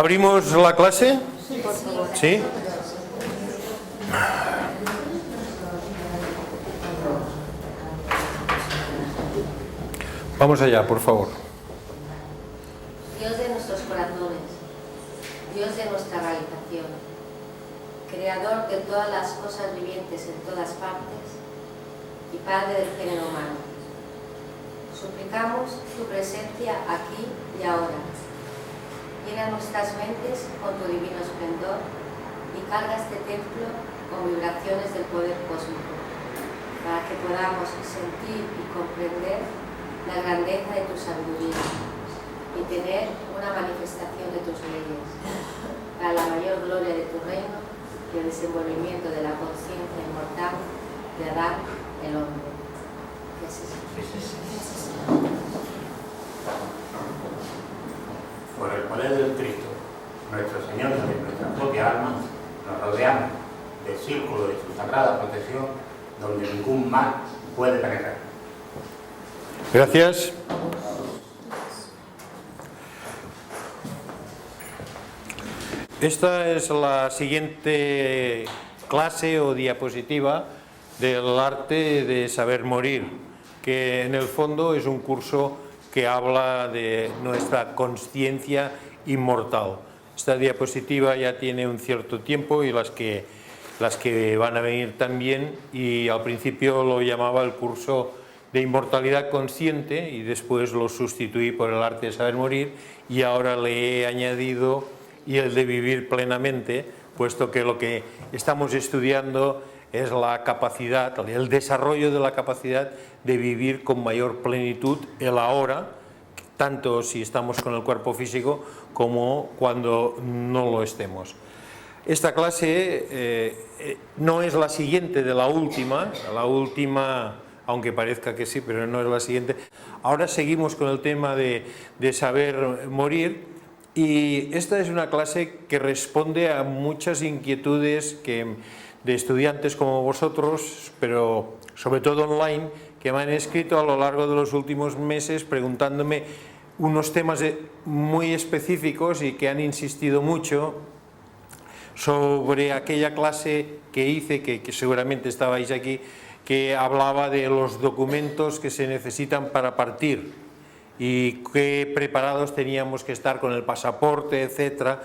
¿Abrimos la clase? Sí, por favor. ¿Sí? Vamos allá, por favor. Dios de nuestros corazones, Dios de nuestra realización, Creador de todas las cosas vivientes en todas partes y Padre del género humano, suplicamos tu presencia aquí y ahora. Llena nuestras mentes con tu divino esplendor y carga este templo con vibraciones del poder cósmico, para que podamos sentir y comprender la grandeza de tu sabiduría y tener una manifestación de tus leyes, para la mayor gloria de tu reino y el desenvolvimiento de la conciencia inmortal de Adán el hombre. ¿Qué es eso? Por el poder del Cristo, nuestro Señor y de nuestra propia alma, nos rodeamos del círculo de su sagrada protección, donde ningún mal puede penetrar. Gracias. Esta es la siguiente clase o diapositiva del arte de saber morir, que en el fondo es un curso que habla de nuestra consciencia inmortal. Esta diapositiva ya tiene un cierto tiempo y las que van a venir también, y al principio lo llamaba el curso de inmortalidad consciente y después lo sustituí por el arte de saber morir, y ahora le he añadido y el de vivir plenamente, puesto que lo que estamos estudiando es la capacidad, el desarrollo de la capacidad de vivir con mayor plenitud el ahora, tanto si estamos con el cuerpo físico como cuando no lo estemos. Esta clase no es la siguiente de la última, aunque parezca que sí, pero no es la siguiente. Ahora seguimos con el tema de saber morir, y esta es una clase que responde a muchas inquietudes de estudiantes como vosotros, pero sobre todo online, que me han escrito a lo largo de los últimos meses preguntándome unos temas muy específicos y que han insistido mucho sobre aquella clase que hice, que seguramente estabais aquí, que hablaba de los documentos que se necesitan para partir y qué preparados teníamos que estar con el pasaporte, etcétera,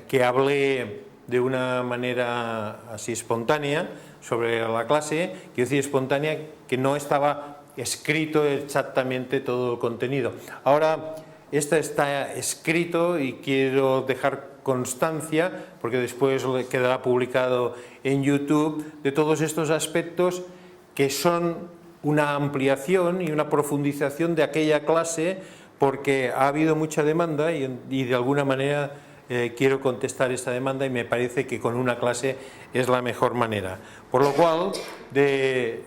que hablé de una manera así espontánea sobre la clase, quiero decir espontánea, que no estaba escrito exactamente todo el contenido. Ahora, esta está escrito y quiero dejar constancia, porque después quedará publicado en YouTube, de todos estos aspectos que son una ampliación y una profundización de aquella clase, porque ha habido mucha demanda y de alguna manera quiero contestar esta demanda, y me parece que con una clase es la mejor manera. Por lo cual,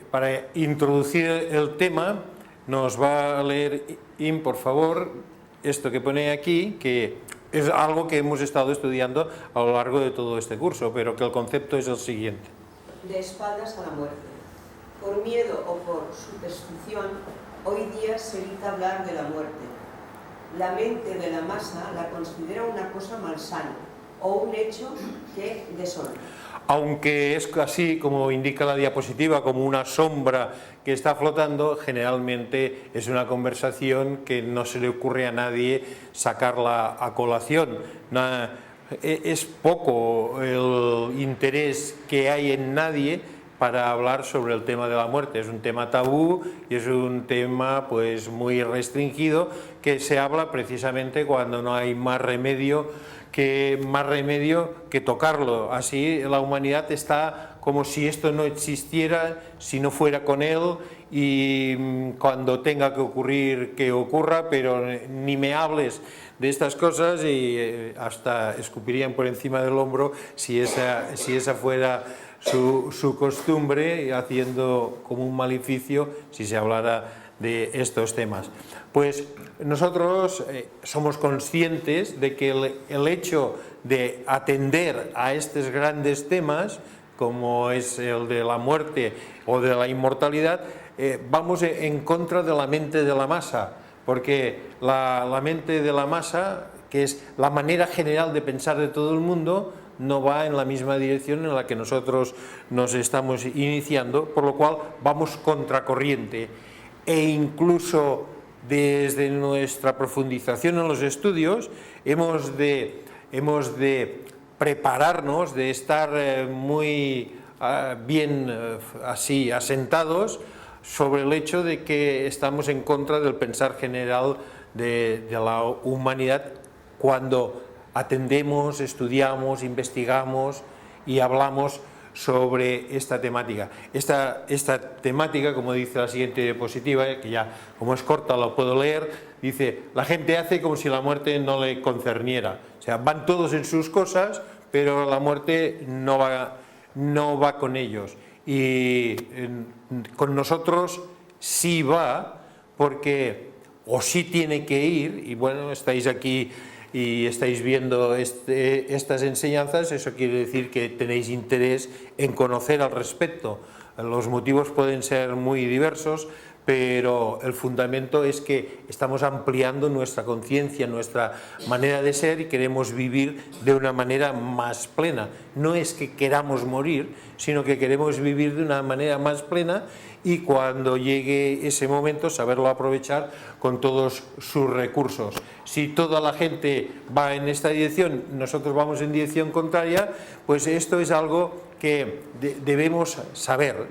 para introducir el tema, nos va a leer por favor, esto que pone aquí, que es algo que hemos estado estudiando a lo largo de todo este curso, pero que el concepto es el siguiente. De espaldas a la muerte. Por miedo o por superstición, hoy día se evita hablar de la muerte. La mente de la masa la considera una cosa malsana o un hecho que deshonra. Aunque es así, como indica la diapositiva, como una sombra que está flotando, generalmente es una conversación que no se le ocurre a nadie sacarla a colación. Es poco el interés que hay en nadie para hablar sobre el tema de la muerte. Es un tema tabú y es un tema pues muy restringido, que se habla precisamente cuando no hay más remedio que tocarlo. Así la humanidad está como si esto no existiera, si no fuera con él, y cuando tenga que ocurrir, que ocurra, pero ni me hables de estas cosas, y hasta escupirían por encima del hombro si esa fuera su costumbre, haciendo como un maleficio si se hablara de estos temas. Pues nosotros somos conscientes de que el hecho de atender a estos grandes temas, como es el de la muerte o de la inmortalidad, vamos en contra de la mente de la masa, porque la mente de la masa que es la manera general de pensar de todo el mundo, no va en la misma dirección en la que nosotros nos estamos iniciando, por lo cual vamos contracorriente. E incluso desde nuestra profundización en los estudios hemos de prepararnos, de estar muy bien así asentados sobre el hecho de que estamos en contra del pensar general de la humanidad cuando atendemos, estudiamos, investigamos y hablamos sobre esta temática. Esta temática, como dice la siguiente diapositiva, que ya como es corta lo puedo leer, dice: la gente hace como si la muerte no le concerniera. O sea, van todos en sus cosas, pero la muerte no va con ellos. Y con nosotros sí va, porque o sí tiene que ir, y bueno, estáis aquí y estáis viendo estas enseñanzas, eso quiere decir que tenéis interés en conocer al respecto. Los motivos pueden ser muy diversos, pero el fundamento es que estamos ampliando nuestra conciencia, nuestra manera de ser, y queremos vivir de una manera más plena. No es que queramos morir, sino que queremos vivir de una manera más plena, y cuando llegue ese momento saberlo aprovechar con todos sus recursos. Si toda la gente va en esta dirección, nosotros vamos en dirección contraria, pues esto es algo que debemos saber,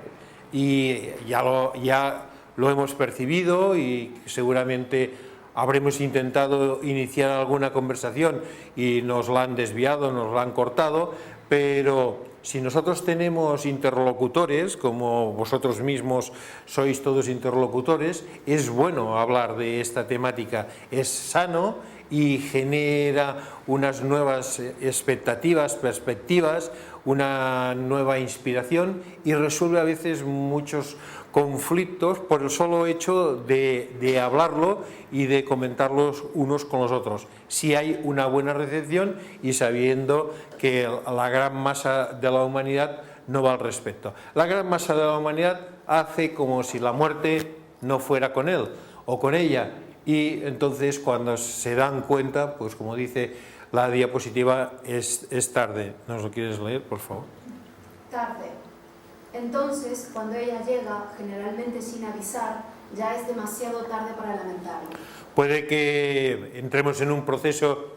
y ya lo hemos percibido, y seguramente habremos intentado iniciar alguna conversación y nos la han desviado, nos la han cortado, pero si nosotros tenemos interlocutores, como vosotros mismos sois todos interlocutores, es bueno hablar de esta temática, es sano y genera unas nuevas expectativas, perspectivas, una nueva inspiración, y resuelve a veces muchos conflictos por el solo hecho de hablarlo y de comentarlos unos con los otros, si hay una buena recepción y sabiendo que la gran masa de la humanidad no va al respecto. La gran masa de la humanidad hace como si la muerte no fuera con él o con ella, y entonces cuando se dan cuenta, pues como dice la diapositiva, es tarde. ¿Nos lo quieres leer, por favor? Tarde. Entonces, cuando ella llega, generalmente sin avisar, ya es demasiado tarde para lamentarlo. Puede que entremos en un proceso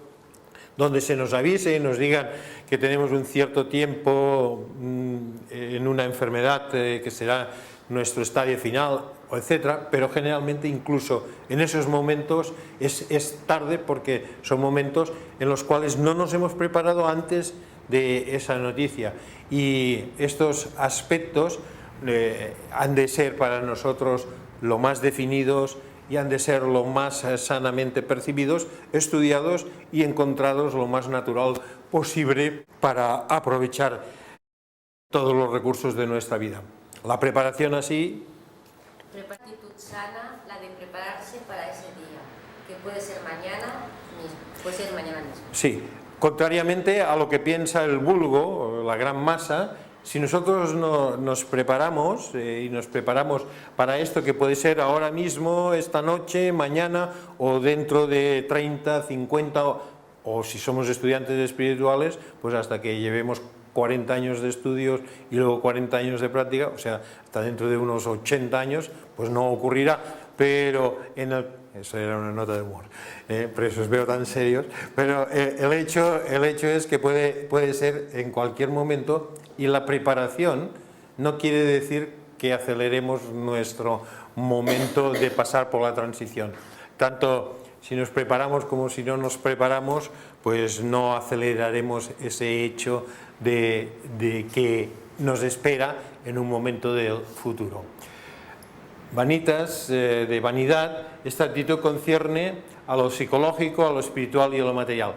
donde se nos avise y nos digan que tenemos un cierto tiempo en una enfermedad que será nuestro estadio final, etcétera, pero generalmente incluso en esos momentos es tarde, porque son momentos en los cuales no nos hemos preparado antes de esa noticia, y estos aspectos han de ser para nosotros lo más definidos y han de ser lo más sanamente percibidos, estudiados y encontrados lo más natural posible para aprovechar todos los recursos de nuestra vida. La preparación así... Actitud sana, la de prepararse para ese día, que puede ser mañana mismo. Sí. Contrariamente a lo que piensa el vulgo, la gran masa, si nosotros nos preparamos y nos preparamos para esto, que puede ser ahora mismo, esta noche, mañana o dentro de 30, 50 o si somos estudiantes espirituales, pues hasta que llevemos 40 años de estudios y luego 40 años de práctica, o sea, hasta dentro de unos 80 años, pues no ocurrirá, pero eso era una nota de humor, por eso os veo tan serios, pero el hecho es que puede ser en cualquier momento, y la preparación no quiere decir que aceleremos nuestro momento de pasar por la transición. Tanto si nos preparamos como si no nos preparamos, pues no aceleraremos ese hecho de que nos espera en un momento del futuro. Vanitas, de vanidad, esta actitud concierne a lo psicológico, a lo espiritual y a lo material.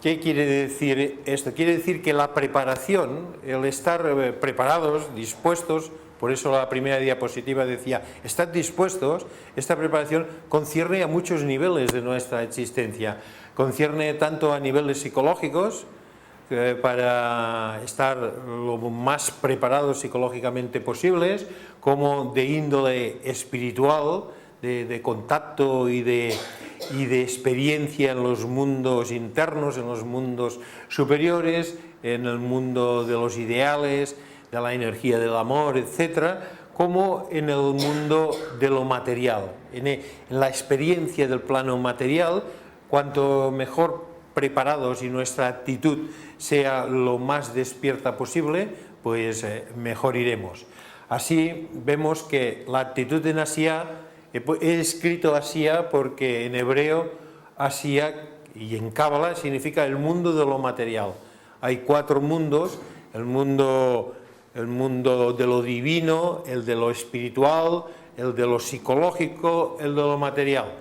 ¿Qué quiere decir esto? Quiere decir que la preparación, el estar preparados, dispuestos, por eso la primera diapositiva decía, estad dispuestos, esta preparación concierne a muchos niveles de nuestra existencia. Concierne tanto a niveles psicológicos, para estar lo más preparados psicológicamente posibles, como de índole espiritual, de contacto y de experiencia en los mundos internos, en los mundos superiores, en el mundo de los ideales, de la energía del amor, etcétera, como en el mundo de lo material, en la experiencia del plano material. Cuanto mejor preparados y nuestra actitud sea lo más despierta posible, pues mejor iremos. Así vemos que la actitud en Asia, he escrito Asia porque en hebreo Asia y en Cábala significa el mundo de lo material. Hay 4 mundos: el mundo de lo divino, el de lo espiritual, el de lo psicológico, el de lo material.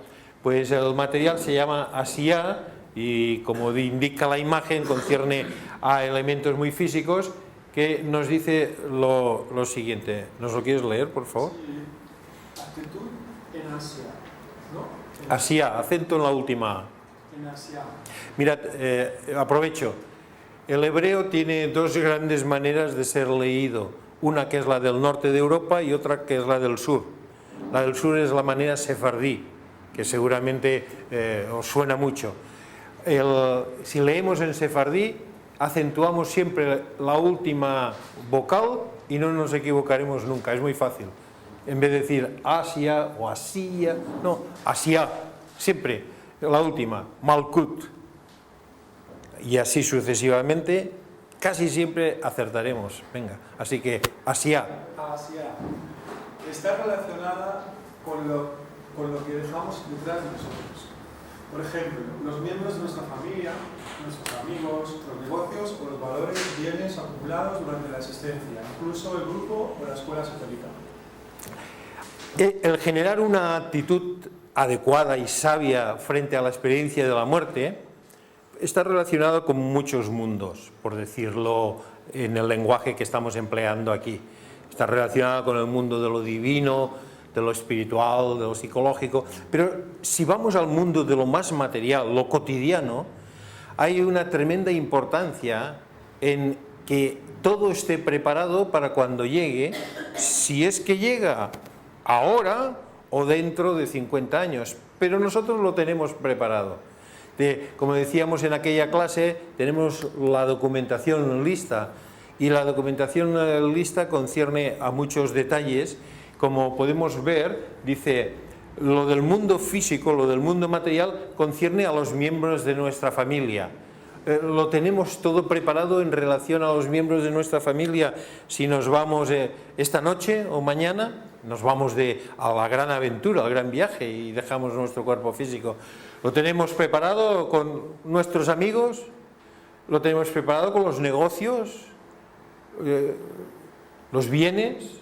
Pues el material se llama Asia y, como indica la imagen, concierne a elementos muy físicos, que nos dice lo siguiente. ¿Nos lo quieres leer, por favor? Sí. Actitud en Asia, ¿no? Asia, acento en la última. En Asia. Mirad, aprovecho. El hebreo tiene 2 grandes maneras de ser leído. Una que es la del norte de Europa y otra que es la del sur. La del sur es la manera sefardí, que seguramente os suena mucho. Si leemos en sefardí, acentuamos siempre la última vocal y no nos equivocaremos nunca, es muy fácil. En vez de decir Asia o Asia, no, Asia, siempre la última, Malkut. Y así sucesivamente, casi siempre acertaremos. Venga, así que Asia. Asia está relacionada con lo que dejamos detrás de nosotros. Por ejemplo, los miembros de nuestra familia, nuestros amigos, los negocios o los valores, bienes acumulados durante la existencia, incluso el grupo o la escuela satélica. El generar una actitud adecuada y sabia frente a la experiencia de la muerte está relacionado con muchos mundos, por decirlo en el lenguaje que estamos empleando aquí. Está relacionado con el mundo de lo divino, de lo espiritual, de lo psicológico, pero si vamos al mundo de lo más material, lo cotidiano, hay una tremenda importancia en que todo esté preparado para cuando llegue, si es que llega ahora o dentro de 50 años, pero nosotros lo tenemos preparado. Como decíamos en aquella clase, tenemos la documentación lista, y la documentación lista concierne a muchos detalles. Como podemos ver, dice, lo del mundo físico, lo del mundo material, concierne a los miembros de nuestra familia. Lo tenemos todo preparado en relación a los miembros de nuestra familia. Si nos vamos esta noche o mañana, nos vamos a la gran aventura, al gran viaje, y dejamos nuestro cuerpo físico. Lo tenemos preparado con nuestros amigos, lo tenemos preparado con los negocios, los bienes,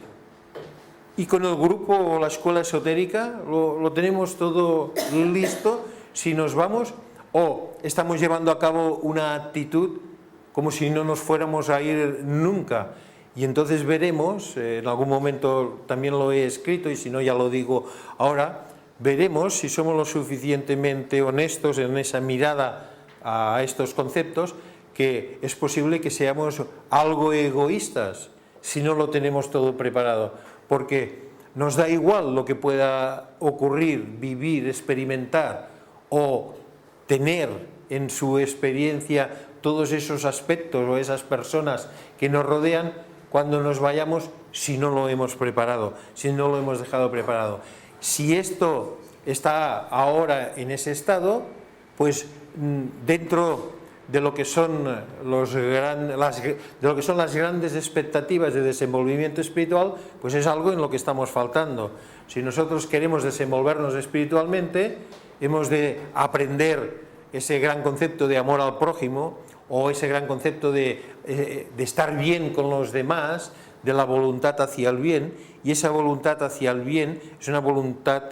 y con el grupo o la escuela esotérica. Lo tenemos todo listo si nos vamos, o estamos llevando a cabo una actitud como si no nos fuéramos a ir nunca. Y entonces veremos, en algún momento también lo he escrito, y si no ya lo digo ahora, veremos si somos lo suficientemente honestos en esa mirada a estos conceptos, que es posible que seamos algo egoístas si no lo tenemos todo preparado, porque nos da igual lo que pueda ocurrir, vivir, experimentar o tener en su experiencia todos esos aspectos o esas personas que nos rodean cuando nos vayamos, si no lo hemos preparado, si no lo hemos dejado preparado. Si esto está ahora en ese estado, pues dentro de lo que son las grandes expectativas de desenvolvimiento espiritual, pues es algo en lo que estamos faltando. Si nosotros queremos desenvolvernos espiritualmente, hemos de aprender ese gran concepto de amor al prójimo, o ese gran concepto de estar bien con los demás, de la voluntad hacia el bien, y esa voluntad hacia el bien es una voluntad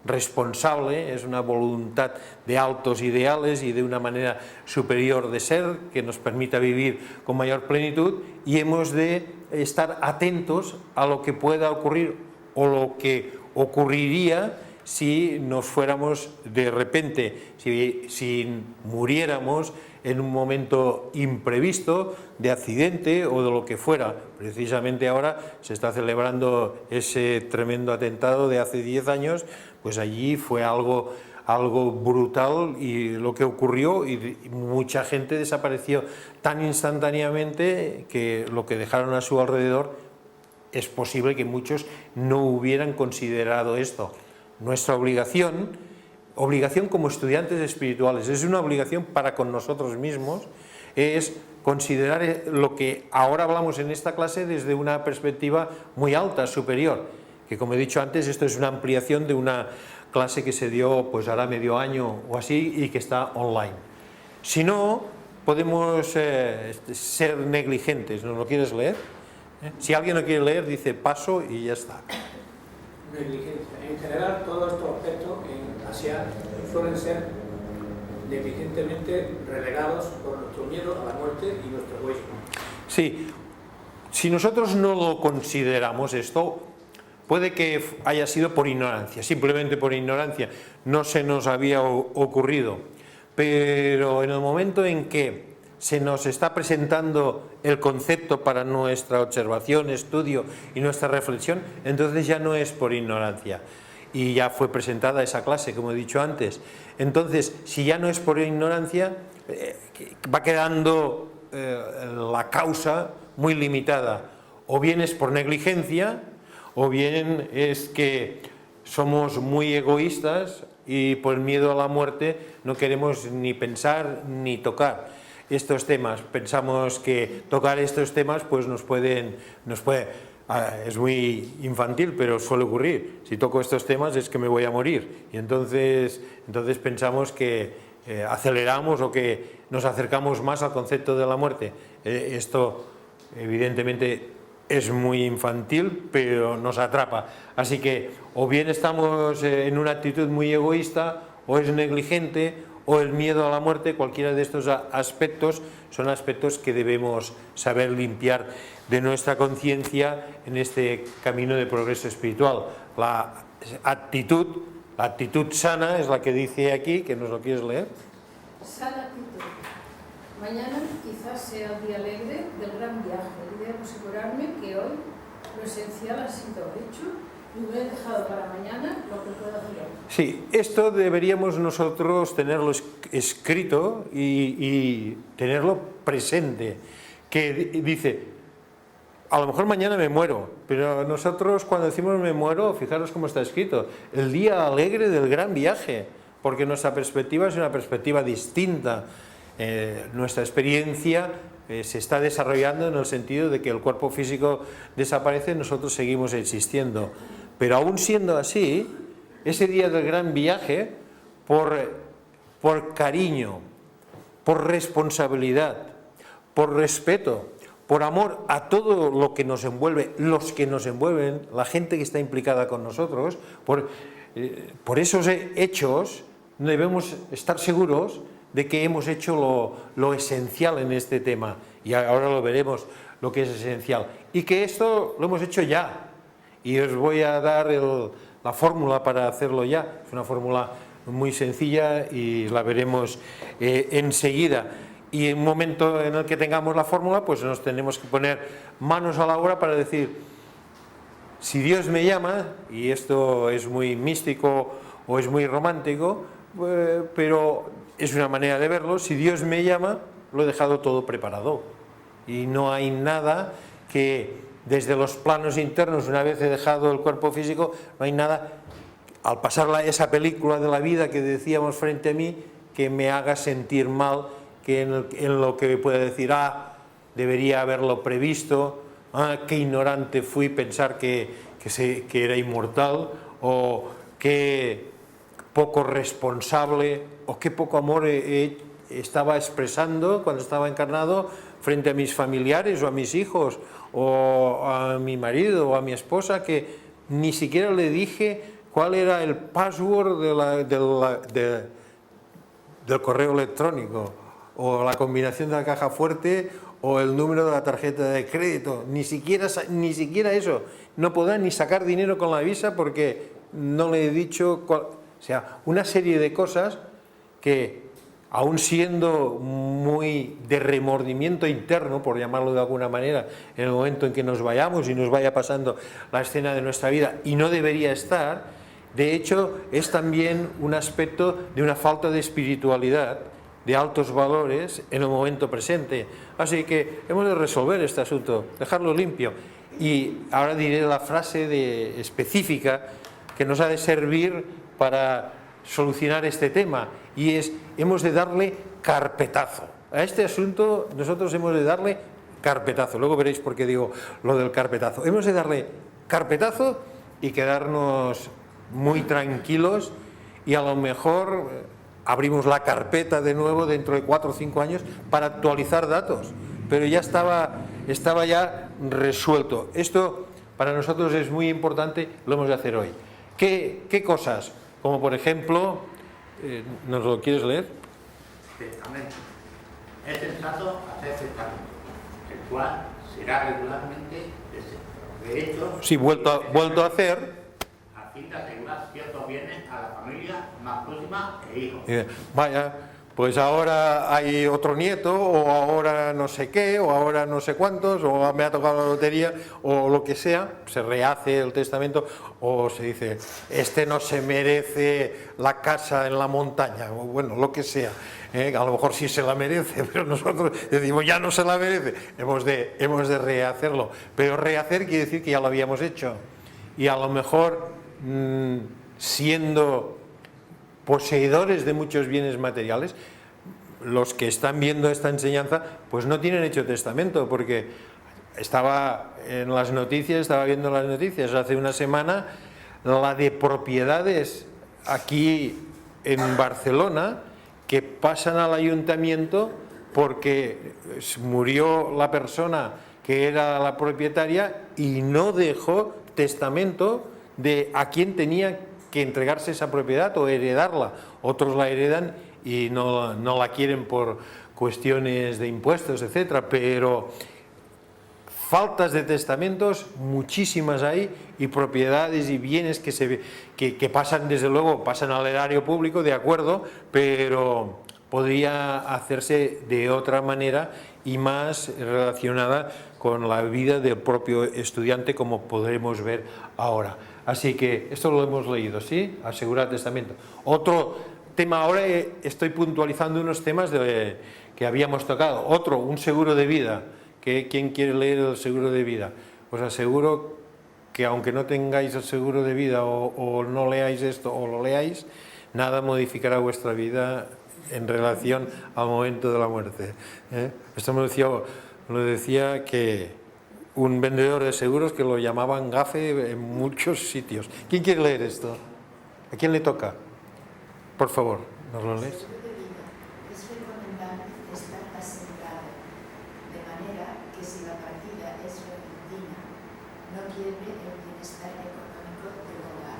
responsable, es una voluntad de altos ideales y de una manera superior de ser que nos permita vivir con mayor plenitud, y hemos de estar atentos a lo que pueda ocurrir o lo que ocurriría si nos fuéramos de repente, si muriéramos en un momento imprevisto, de accidente o de lo que fuera. Precisamente ahora se está celebrando ese tremendo atentado de hace 10 años, pues allí fue algo brutal, y lo que ocurrió, y mucha gente desapareció tan instantáneamente que lo que dejaron a su alrededor, es posible que muchos no hubieran considerado esto. Nuestra obligación como estudiantes espirituales, es una obligación para con nosotros mismos, es considerar lo que ahora hablamos en esta clase desde una perspectiva muy alta, superior, que como he dicho antes, esto es una ampliación de una clase que se dio pues hará medio año o así, y que está online. Si no, podemos ser negligentes. ¿No lo quieres leer? Si alguien no quiere leer, dice paso y ya está. Negligencia. En general, todos estos aspectos en Asia suelen ser negligentemente relegados por nuestro miedo a la muerte y nuestro egoísmo. Sí, si nosotros no lo consideramos esto, puede que haya sido por ignorancia, simplemente por ignorancia, no se nos había ocurrido, pero en el momento en que se nos está presentando el concepto para nuestra observación, estudio y nuestra reflexión, entonces ya no es por ignorancia, y ya fue presentada esa clase, como he dicho antes. Entonces, si ya no es por ignorancia, va quedando la causa muy limitada, o bien es por negligencia, o bien es que somos muy egoístas y por miedo a la muerte no queremos ni pensar ni tocar estos temas. Pensamos que tocar estos temas pues nos puede, es muy infantil, pero suele ocurrir. Si toco estos temas es que me voy a morir, y entonces pensamos que aceleramos o que nos acercamos más al concepto de la muerte. Esto evidentemente es muy infantil, pero nos atrapa. Así que o bien estamos en una actitud muy egoísta, o es negligente, o el miedo a la muerte. Cualquiera de estos aspectos son aspectos que debemos saber limpiar de nuestra conciencia en este camino de progreso espiritual. La actitud sana es la que dice aquí, que nos lo quieres leer. Sana actitud. Mañana quizás sea el día alegre del gran viaje, y debo asegurarme que hoy lo esencial ha sido hecho y me he dejado para mañana lo que puedo hacer hoy. Sí, esto deberíamos nosotros tenerlo escrito y tenerlo presente, que dice, a lo mejor mañana me muero, pero nosotros cuando decimos me muero, fijaros cómo está escrito, el día alegre del gran viaje, porque nuestra perspectiva es una perspectiva distinta. Nuestra experiencia se está desarrollando en el sentido de que el cuerpo físico desaparece, nosotros seguimos existiendo. Pero aún siendo así, ese día del gran viaje, por cariño, por responsabilidad, por respeto, por amor a todo lo que nos envuelve, los que nos envuelven, la gente que está implicada con nosotros, por esos hechos debemos estar seguros de que hemos hecho lo esencial en este tema, y ahora lo veremos lo que es esencial, y que esto lo hemos hecho ya, y os voy a dar la fórmula para hacerlo ya. Es una fórmula muy sencilla y la veremos enseguida, y en un momento en el que tengamos la fórmula pues nos tenemos que poner manos a la obra para decir, si Dios me llama, y esto es muy místico o es muy romántico, pero es una manera de verlo, si Dios me llama, lo he dejado todo preparado, y no hay nada que desde los planos internos, una vez he dejado el cuerpo físico, no hay nada, al pasar esa película de la vida que decíamos frente a mí, que me haga sentir mal, que en lo que pueda decir, debería haberlo previsto, qué ignorante fui pensar que era inmortal, o qué poco responsable, o qué poco amor estaba expresando cuando estaba encarnado frente a mis familiares o a mis hijos o a mi marido o a mi esposa, que ni siquiera le dije cuál era el password del correo electrónico, o la combinación de la caja fuerte, o el número de la tarjeta de crédito, ni siquiera eso. No podrá ni sacar dinero con la Visa porque no le he dicho o sea, una serie de cosas que, aún siendo muy de remordimiento interno, por llamarlo de alguna manera, en el momento en que nos vayamos y nos vaya pasando la escena de nuestra vida, y no debería estar, De hecho, es también un aspecto de una falta de espiritualidad, de altos valores en el momento presente. Así que hemos de resolver este asunto, dejarlo limpio. Y ahora diré la frase específica que nos ha de servir para solucionar este tema, y es: hemos de darle carpetazo. A este asunto nosotros hemos de darle carpetazo. Luego veréis por qué digo lo del carpetazo. Hemos de darle carpetazo y quedarnos muy tranquilos, y a lo mejor abrimos la carpeta de nuevo dentro de 4 o 5 años para actualizar datos, pero ya estaba ya resuelto. Esto para nosotros es muy importante, lo hemos de hacer hoy. ¿Qué cosas? Como por ejemplo, ¿nos lo quieres leer? Testamento. Es sensato hacer testamento, el cual será regularmente deshecho. De hecho, Sí, vuelto a hacer. a fin de asegurar ciertos bienes a la familia más próxima e hijos. Vaya, pues ahora hay otro nieto, o ahora no sé qué, o ahora no sé cuántos, o me ha tocado la lotería, o lo que sea, se rehace el testamento, o se dice, este no se merece la casa en la montaña, o bueno, lo que sea. A lo mejor sí se la merece, pero nosotros decimos, ya no se la merece, hemos de rehacerlo. Pero rehacer quiere decir que ya lo habíamos hecho, y a lo mejor siendo poseedores de muchos bienes materiales, los que están viendo esta enseñanza pues no tienen hecho testamento, porque estaba viendo las noticias hace una semana, la de propiedades aquí en Barcelona que pasan al ayuntamiento porque murió la persona que era la propietaria y no dejó testamento de a quién tenía que entregarse esa propiedad o heredarla. Otros la heredan y no la quieren por cuestiones de impuestos, etcétera, pero faltas de testamentos muchísimas hay, y propiedades y bienes que pasan, desde luego, pasan al erario público, de acuerdo, pero podría hacerse de otra manera y más relacionada con la vida del propio estudiante, como podremos ver ahora. Así que esto lo hemos leído, ¿sí? Asegurar testamento. Otro tema, ahora estoy puntualizando unos temas que habíamos tocado. Otro, un seguro de vida. ¿Quién quiere leer el seguro de vida? Os aseguro que aunque no tengáis el seguro de vida o no leáis esto o lo leáis, nada modificará vuestra vida en relación al momento de la muerte. Esto me lo decía que un vendedor de seguros, que lo llamaban gafe en muchos sitios. ¿Quién quiere leer esto? ¿A quién le toca? Por favor, ¿nos lo lees? Es recomendable estar asegurado, de manera que si la partida es repentina, no quiebre el bienestar económico del hogar.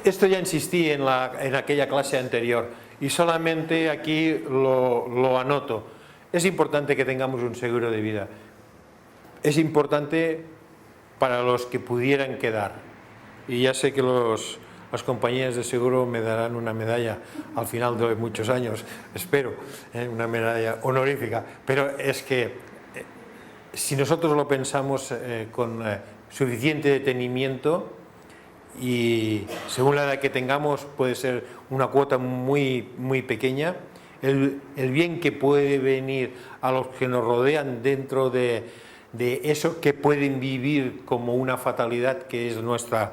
Esto ya insistí en aquella clase anterior, y solamente aquí lo anoto. Es importante que tengamos un seguro de vida. Es importante para los que pudieran quedar. Y ya sé que las compañías de seguro me darán una medalla al final de muchos años, espero, una medalla honorífica. Pero es que si nosotros lo pensamos con suficiente detenimiento, y según la edad que tengamos puede ser una cuota muy, muy pequeña, el bien que puede venir a los que nos rodean dentro de eso que pueden vivir como una fatalidad, que es nuestra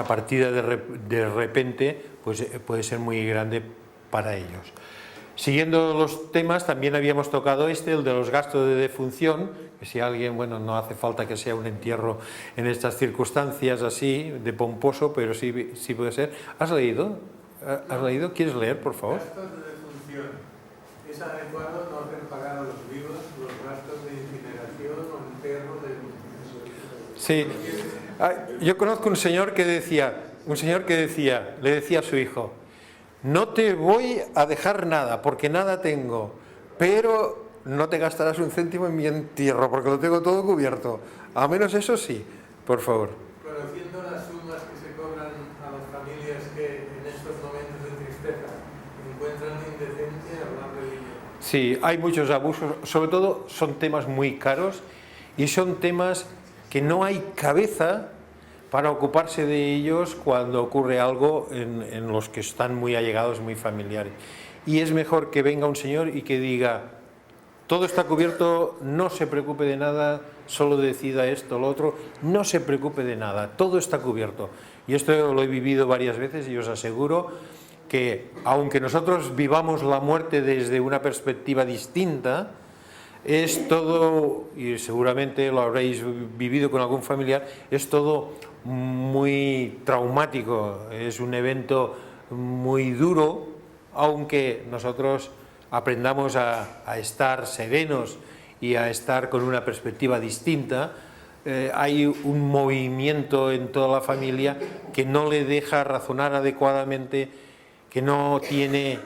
partida de repente, pues puede ser muy grande para ellos. Siguiendo los temas, también habíamos tocado el de los gastos de defunción, que si alguien, bueno, no hace falta que sea un entierro en estas circunstancias así, de pomposo, pero sí puede ser. ¿Has leído? ¿Quieres leer, por favor? Gastos de defunción. Es adecuado no hacer pagar a los vivos los gastos de incineración o entierro de... Sí. Yo conozco un señor que le decía a su hijo: no te voy a dejar nada, porque nada tengo, pero no te gastarás un céntimo en mi entierro, porque lo tengo todo cubierto. A menos eso sí, por favor. Conociendo las sumas que se cobran a las familias que en estos momentos de tristeza encuentran indecencia hablar de dinero. Sí, hay muchos abusos, sobre todo son temas muy caros y son temas que no hay cabeza para ocuparse de ellos cuando ocurre algo en los que están muy allegados, muy familiares. Y es mejor que venga un señor y que diga: todo está cubierto, no se preocupe de nada, solo decida esto, lo otro, no se preocupe de nada, todo está cubierto. Y esto lo he vivido varias veces y os aseguro que, aunque nosotros vivamos la muerte desde una perspectiva distinta, es todo, y seguramente lo habréis vivido con algún familiar, es todo muy traumático, es un evento muy duro, aunque nosotros aprendamos a estar serenos y a estar con una perspectiva distinta. Hay un movimiento en toda la familia que no le deja razonar adecuadamente, que no tiene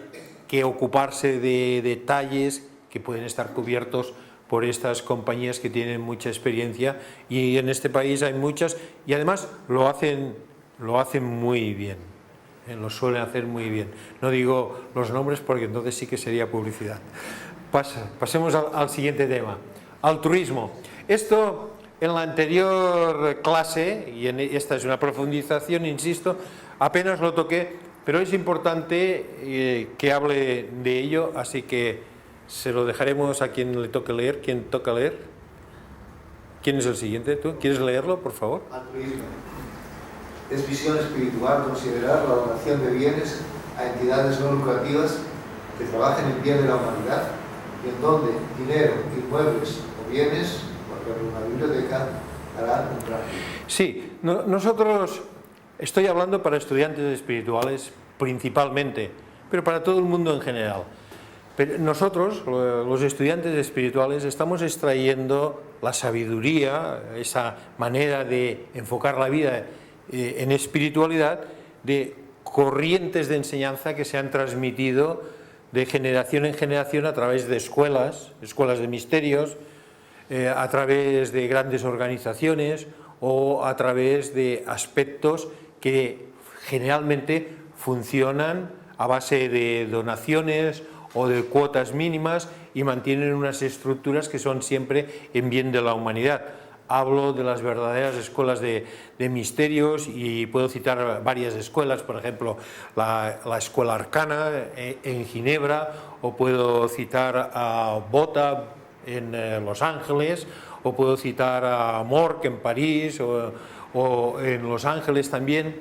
que ocuparse de detalles que pueden estar cubiertos por estas compañías que tienen mucha experiencia, y en este país hay muchas, y además lo hacen muy bien, lo suelen hacer muy bien. No digo los nombres porque entonces sí que sería publicidad. Pasemos al siguiente tema: altruismo. Esto en la anterior clase, y esta es una profundización, insisto, apenas lo toqué, pero es importante que hable de ello, así que se lo dejaremos a quien le toque leer. ¿Quién toca leer? ¿Quién es el siguiente? ¿Tú quieres leerlo, por favor? Altruismo. Es visión espiritual considerar la donación de bienes a entidades no lucrativas que trabajen en bien de la humanidad, y en donde dinero, inmuebles o bienes, por ejemplo una biblioteca, harán un cambio. Sí, nosotros, estoy hablando para estudiantes espirituales principalmente, pero para todo el mundo en general. Pero nosotros, los estudiantes espirituales, estamos extrayendo la sabiduría, esa manera de enfocar la vida en espiritualidad, de corrientes de enseñanza que se han transmitido de generación en generación a través de escuelas de misterios, a través de grandes organizaciones o a través de aspectos que generalmente funcionan a base de donaciones o de cuotas mínimas y mantienen unas estructuras que son siempre en bien de la humanidad. Hablo de las verdaderas escuelas de misterios, y puedo citar varias escuelas, por ejemplo la Escuela Arcana en Ginebra, o puedo citar a Bota en Los Ángeles, o puedo citar a Mork en París o en Los Ángeles también.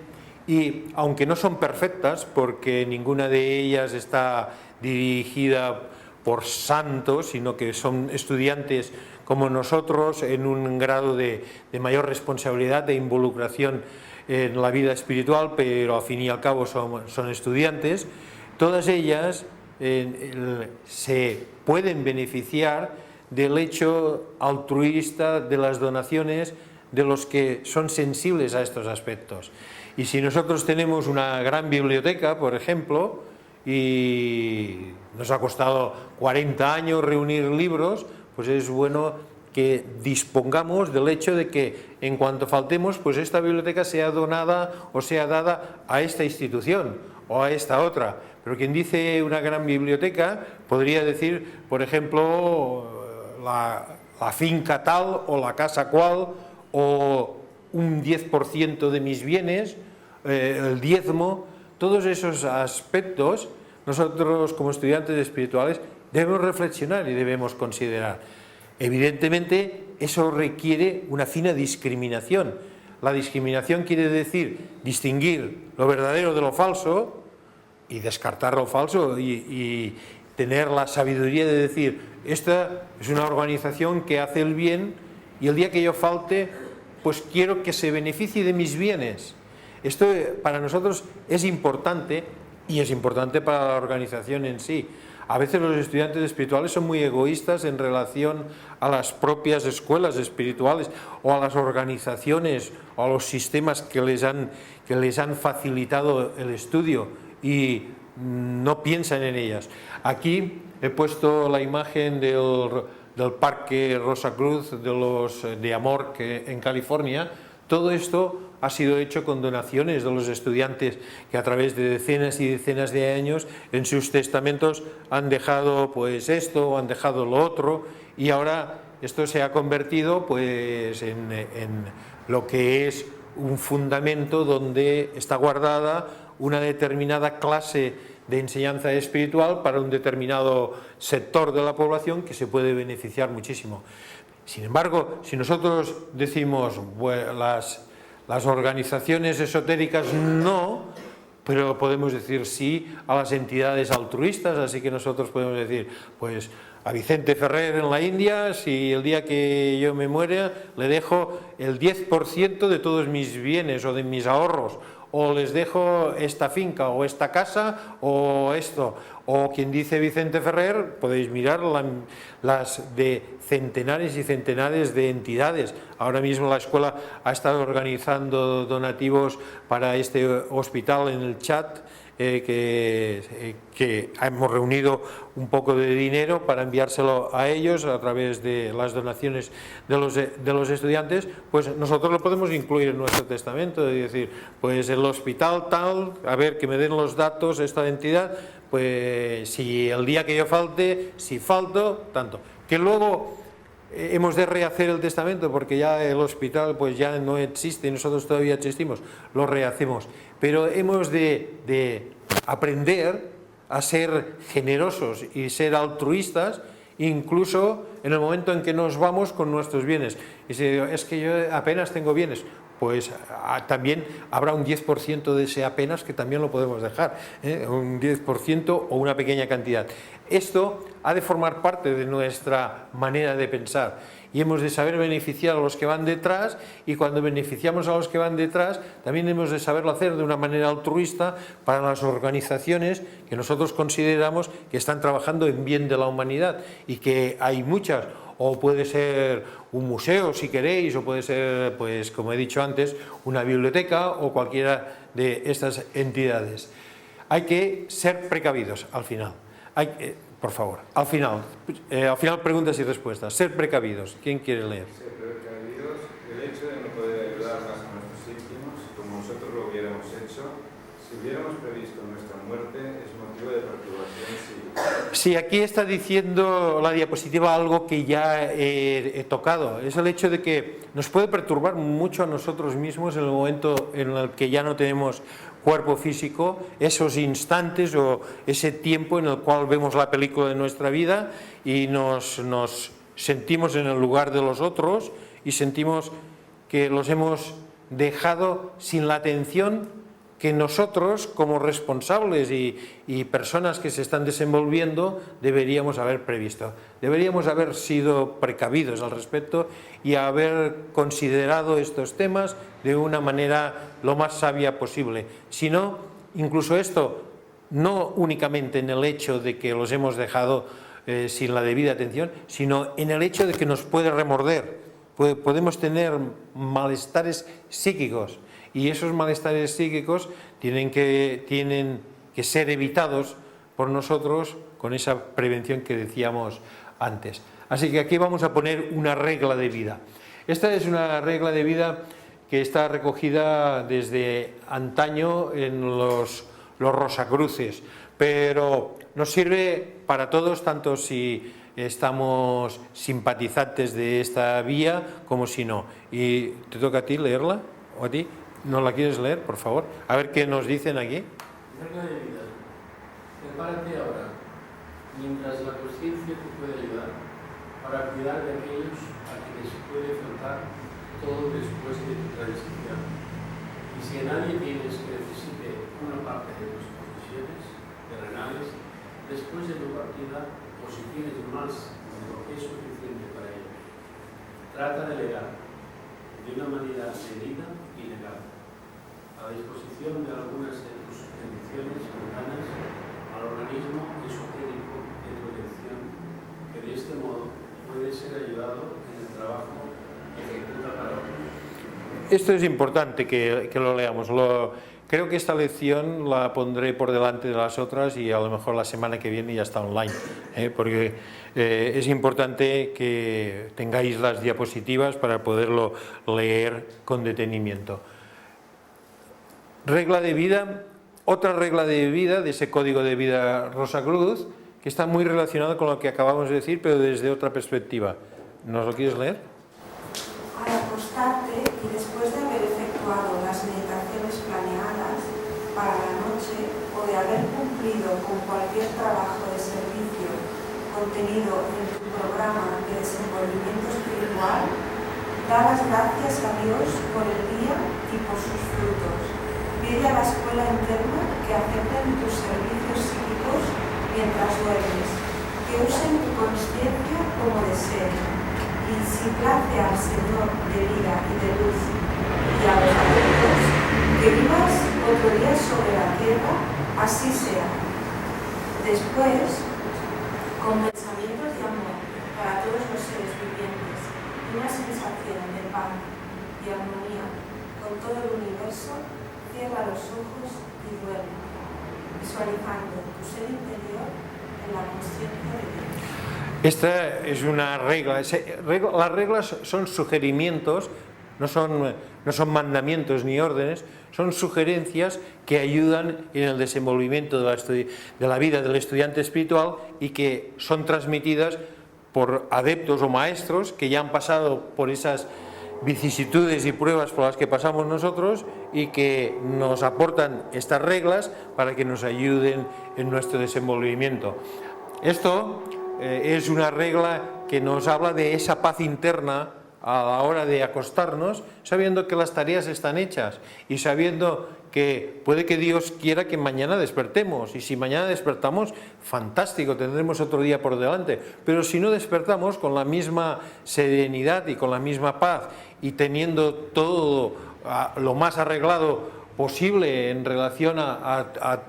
Y aunque no son perfectas, porque ninguna de ellas está dirigida por santos, sino que son estudiantes como nosotros en un grado de mayor responsabilidad, de involucración en la vida espiritual, pero al fin y al cabo son estudiantes, todas ellas se pueden beneficiar del hecho altruista, de las donaciones de los que son sensibles a estos aspectos. Y si nosotros tenemos una gran biblioteca, por ejemplo, y nos ha costado 40 años reunir libros, pues es bueno que dispongamos del hecho de que en cuanto faltemos, pues esta biblioteca sea donada o sea dada a esta institución o a esta otra. Pero quien dice una gran biblioteca podría decir, por ejemplo, la finca tal o la casa cual, o un 10% de mis bienes, el diezmo. Todos esos aspectos nosotros como estudiantes espirituales debemos reflexionar y debemos considerar. Evidentemente eso requiere una fina discriminación. La discriminación quiere decir distinguir lo verdadero de lo falso y descartar lo falso, y tener la sabiduría de decir: esta es una organización que hace el bien, y el día que yo falte, pues quiero que se beneficie de mis bienes. Esto para nosotros es importante, y es importante para la organización en sí. A veces los estudiantes espirituales son muy egoístas en relación a las propias escuelas espirituales o a las organizaciones o a los sistemas que les han facilitado el estudio, y no piensan en ellas. Aquí he puesto la imagen del Parque Rosa Cruz de Amor en California. Todo esto ha sido hecho con donaciones de los estudiantes que a través de decenas y decenas de años en sus testamentos han dejado pues esto o han dejado lo otro, y ahora esto se ha convertido pues en lo que es un fundamento donde está guardada una determinada clase de enseñanza espiritual para un determinado sector de la población que se puede beneficiar muchísimo. Sin embargo, si nosotros decimos, bueno, las organizaciones esotéricas no, pero podemos decir sí a las entidades altruistas, así que nosotros podemos decir, pues a Vicente Ferrer en la India, si el día que yo me muera le dejo el 10% de todos mis bienes o de mis ahorros, o les dejo esta finca o esta casa o esto, o quien dice Vicente Ferrer, podéis mirar las de centenares y centenares de entidades. Ahora mismo la escuela ha estado organizando donativos para este hospital en el chat, que hemos reunido un poco de dinero para enviárselo a ellos a través de las donaciones de los estudiantes. Pues nosotros lo podemos incluir en nuestro testamento, es decir, pues el hospital tal, a ver que me den los datos esta entidad, pues si el día que yo falte, si falto, tanto. Que luego hemos de rehacer el testamento porque ya el hospital pues ya no existe y nosotros todavía existimos, lo rehacemos, pero hemos de aprender a ser generosos y ser altruistas incluso en el momento en que nos vamos con nuestros bienes. Y si es que yo apenas tengo bienes, pues también habrá un 10% de ese apenas que también lo podemos dejar, un 10% o una pequeña cantidad. Esto ha de formar parte de nuestra manera de pensar y hemos de saber beneficiar a los que van detrás, y cuando beneficiamos a los que van detrás también hemos de saberlo hacer de una manera altruista para las organizaciones que nosotros consideramos que están trabajando en bien de la humanidad, y que hay muchas. O puede ser un museo si queréis, o puede ser, pues como he dicho antes, una biblioteca o cualquiera de estas entidades. Hay que ser precavidos al final. Por favor, al final preguntas y respuestas. Ser precavidos. ¿Quién quiere leer? Ser precavidos, el hecho de no poder ayudar más a nuestros íntimos como nosotros lo hubiéramos hecho, si hubiéramos previsto nuestra muerte, es motivo de perturbación. Sí, aquí está diciendo la diapositiva algo que ya he tocado. Es el hecho de que nos puede perturbar mucho a nosotros mismos en el momento en el que ya no tenemos cuerpo físico, esos instantes o ese tiempo en el cual vemos la película de nuestra vida y nos sentimos en el lugar de los otros y sentimos que los hemos dejado sin la atención que nosotros, como responsables y personas que se están desenvolviendo, deberíamos haber previsto. Deberíamos haber sido precavidos al respecto y haber considerado estos temas de una manera lo más sabia posible. Si no, incluso esto, no únicamente en el hecho de que los hemos dejado sin la debida atención, sino en el hecho de que nos puede remorder. Podemos tener malestares psíquicos. Y esos malestares psíquicos tienen que ser evitados por nosotros con esa prevención que decíamos antes. Así que aquí vamos a poner una regla de vida. Esta es una regla de vida que está recogida desde antaño en los Rosacruces, pero nos sirve para todos, tanto si estamos simpatizantes de esta vía como si no. Y te toca a ti leerla, o a ti. ¿No la quieres leer, por favor? A ver qué nos dicen aquí. Regla de vida. Prepárate ahora, mientras la conciencia te puede ayudar, para cuidar de aquellos a quienes puede faltar todo después de tu transición. Y si a nadie tienes que necesite una parte de tus posesiones terrenales, después de tu partida, o si tienes más de lo que es suficiente para ello, trata de legar de una manera medida y legal, a disposición de algunas de tus bendiciones mundanas al organismo esotérico de tu elección, que de este modo puede ser ayudado en el trabajo que ejecuta para otros. Esto es importante que lo leamos. Creo que esta lección la pondré por delante de las otras y a lo mejor la semana que viene ya está online, porque es importante que tengáis las diapositivas para poderlo leer con detenimiento. Regla de vida, otra regla de vida de ese código de vida Rosacruz, que está muy relacionado con lo que acabamos de decir, pero desde otra perspectiva. ¿Nos lo quieres leer? Al acostarte y después de haber efectuado las meditaciones planeadas para la noche o de haber cumplido con cualquier trabajo de servicio contenido en tu programa de desenvolvimiento espiritual, da las gracias a Dios por el día y por sus frutos. Pide a la escuela interna que acepten tus servicios psíquicos mientras duermes, que usen tu conciencia como deseen, y si place al Señor de vida y de luz y a los adultos, que vivas otro día sobre la tierra, así sea. Después, con pensamientos de amor para todos los seres vivientes y una sensación de paz y armonía con todo el universo, cierra los ojos y duerme, visualizando tu ser interior en la conciencia de Dios. Esta es una regla. Las reglas son sugerimientos, no son mandamientos ni órdenes, son sugerencias que ayudan en el desenvolvimiento de la vida del estudiante espiritual y que son transmitidas por adeptos o maestros que ya han pasado por esas vicisitudes y pruebas por las que pasamos nosotros y que nos aportan estas reglas para que nos ayuden en nuestro desenvolvimiento. Esto es una regla que nos habla de esa paz interna a la hora de acostarnos, sabiendo que las tareas están hechas y sabiendo que puede que Dios quiera que mañana despertemos, y si mañana despertamos, fantástico, tendremos otro día por delante, pero si no despertamos con la misma serenidad y con la misma paz y teniendo todo lo más arreglado posible en relación a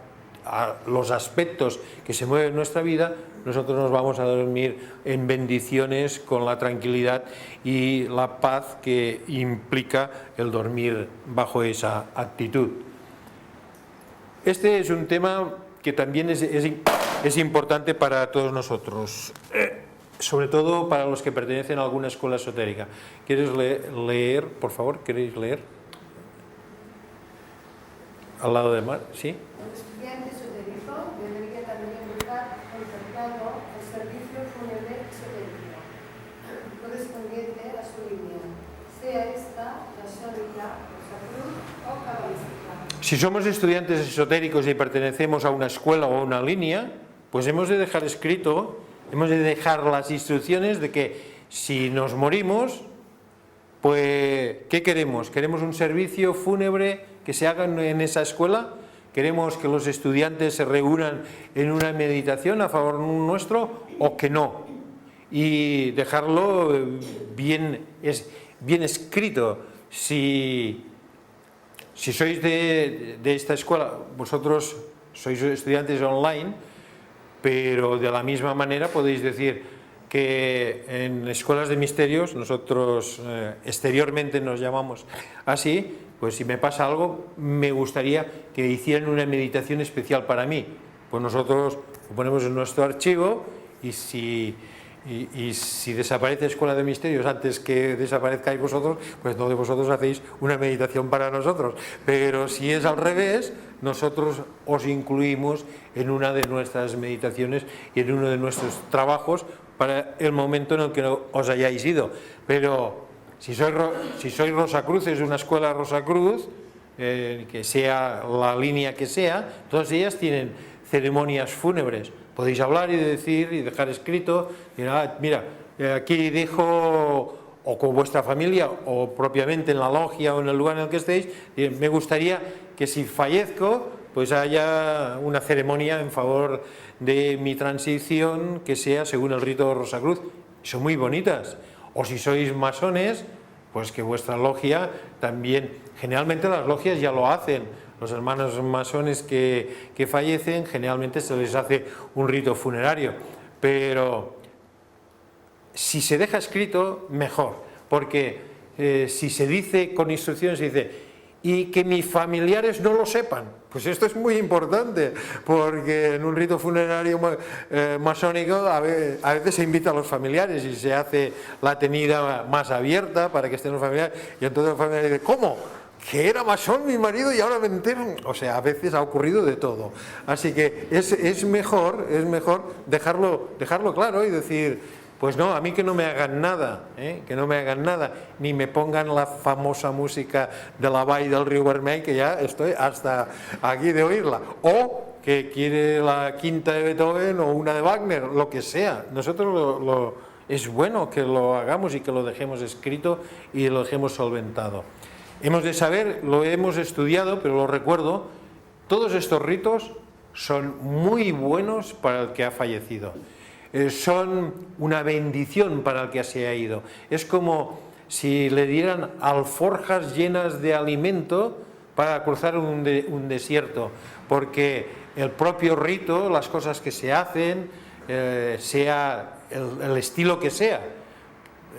los aspectos que se mueven en nuestra vida, nosotros nos vamos a dormir en bendiciones con la tranquilidad y la paz que implica el dormir bajo esa actitud. Este es un tema que también es importante para todos nosotros, sobre todo para los que pertenecen a alguna escuela esotérica. ¿Quieres leer, por favor? ¿Queréis leer? Al lado de Mar, ¿sí? El estudiante esotérico debería también buscar concertado el servicio fúnebre esotérico, correspondiente a su línea, sea esta masónica, Rosacruz o cabalística. Si somos estudiantes esotéricos y pertenecemos a una escuela o a una línea, pues hemos de dejar escrito, hemos de dejar las instrucciones de que si nos morimos, pues ¿qué queremos? ¿Queremos un servicio fúnebre que se haga en esa escuela? ¿Queremos que los estudiantes se reúnan en una meditación a favor nuestro o que no? Y dejarlo bien escrito. Si sois de esta escuela, vosotros sois estudiantes online, pero de la misma manera podéis decir que en escuelas de misterios, nosotros exteriormente nos llamamos así, pues si me pasa algo, me gustaría que hicieran una meditación especial para mí. Pues nosotros lo ponemos en nuestro archivo y si desaparece Escuela de Misterios antes que desaparezcáis vosotros, pues no de vosotros hacéis una meditación para nosotros. Pero si es al revés, nosotros os incluimos en una de nuestras meditaciones y en uno de nuestros trabajos para el momento en el que os hayáis ido. Pero si sois Rosacruz, es una escuela Rosacruz, que sea la línea que sea, todas ellas tienen ceremonias fúnebres. Podéis hablar y decir y dejar escrito, mira, aquí dejo, o con vuestra familia, o propiamente en la logia o en el lugar en el que estéis, me gustaría que si fallezco, pues haya una ceremonia en favor de mi transición que sea según el rito de Rosacruz. Son muy bonitas. O si sois masones, pues que vuestra logia también, generalmente las logias ya lo hacen. Los hermanos masones que fallecen, generalmente se les hace un rito funerario. Pero si se deja escrito, mejor. Porque si se dice con instrucciones, se dice, y que mis familiares no lo sepan. Pues esto es muy importante, porque en un rito funerario masónico a veces se invita a los familiares y se hace la tenida más abierta para que estén los familiares, y entonces los familiares dicen, ¿cómo? Que era masón mi marido y ahora me entero. O sea, a veces ha ocurrido de todo. Así que es mejor dejarlo claro y decir, Pues no, a mí que no me hagan nada, que no me hagan nada, ni me pongan la famosa música de la Vall del Río Vermell, que ya estoy hasta aquí de oírla, o que quiere la quinta de Beethoven o una de Wagner, lo que sea. Nosotros es bueno que lo hagamos y que lo dejemos escrito y lo dejemos solventado. Hemos de saber, lo hemos estudiado, pero lo recuerdo, todos estos ritos son muy buenos para el que ha fallecido. Son una bendición para el que se ha ido. Es como si le dieran alforjas llenas de alimento para cruzar un desierto, porque el propio rito, las cosas que se hacen, sea el estilo que sea,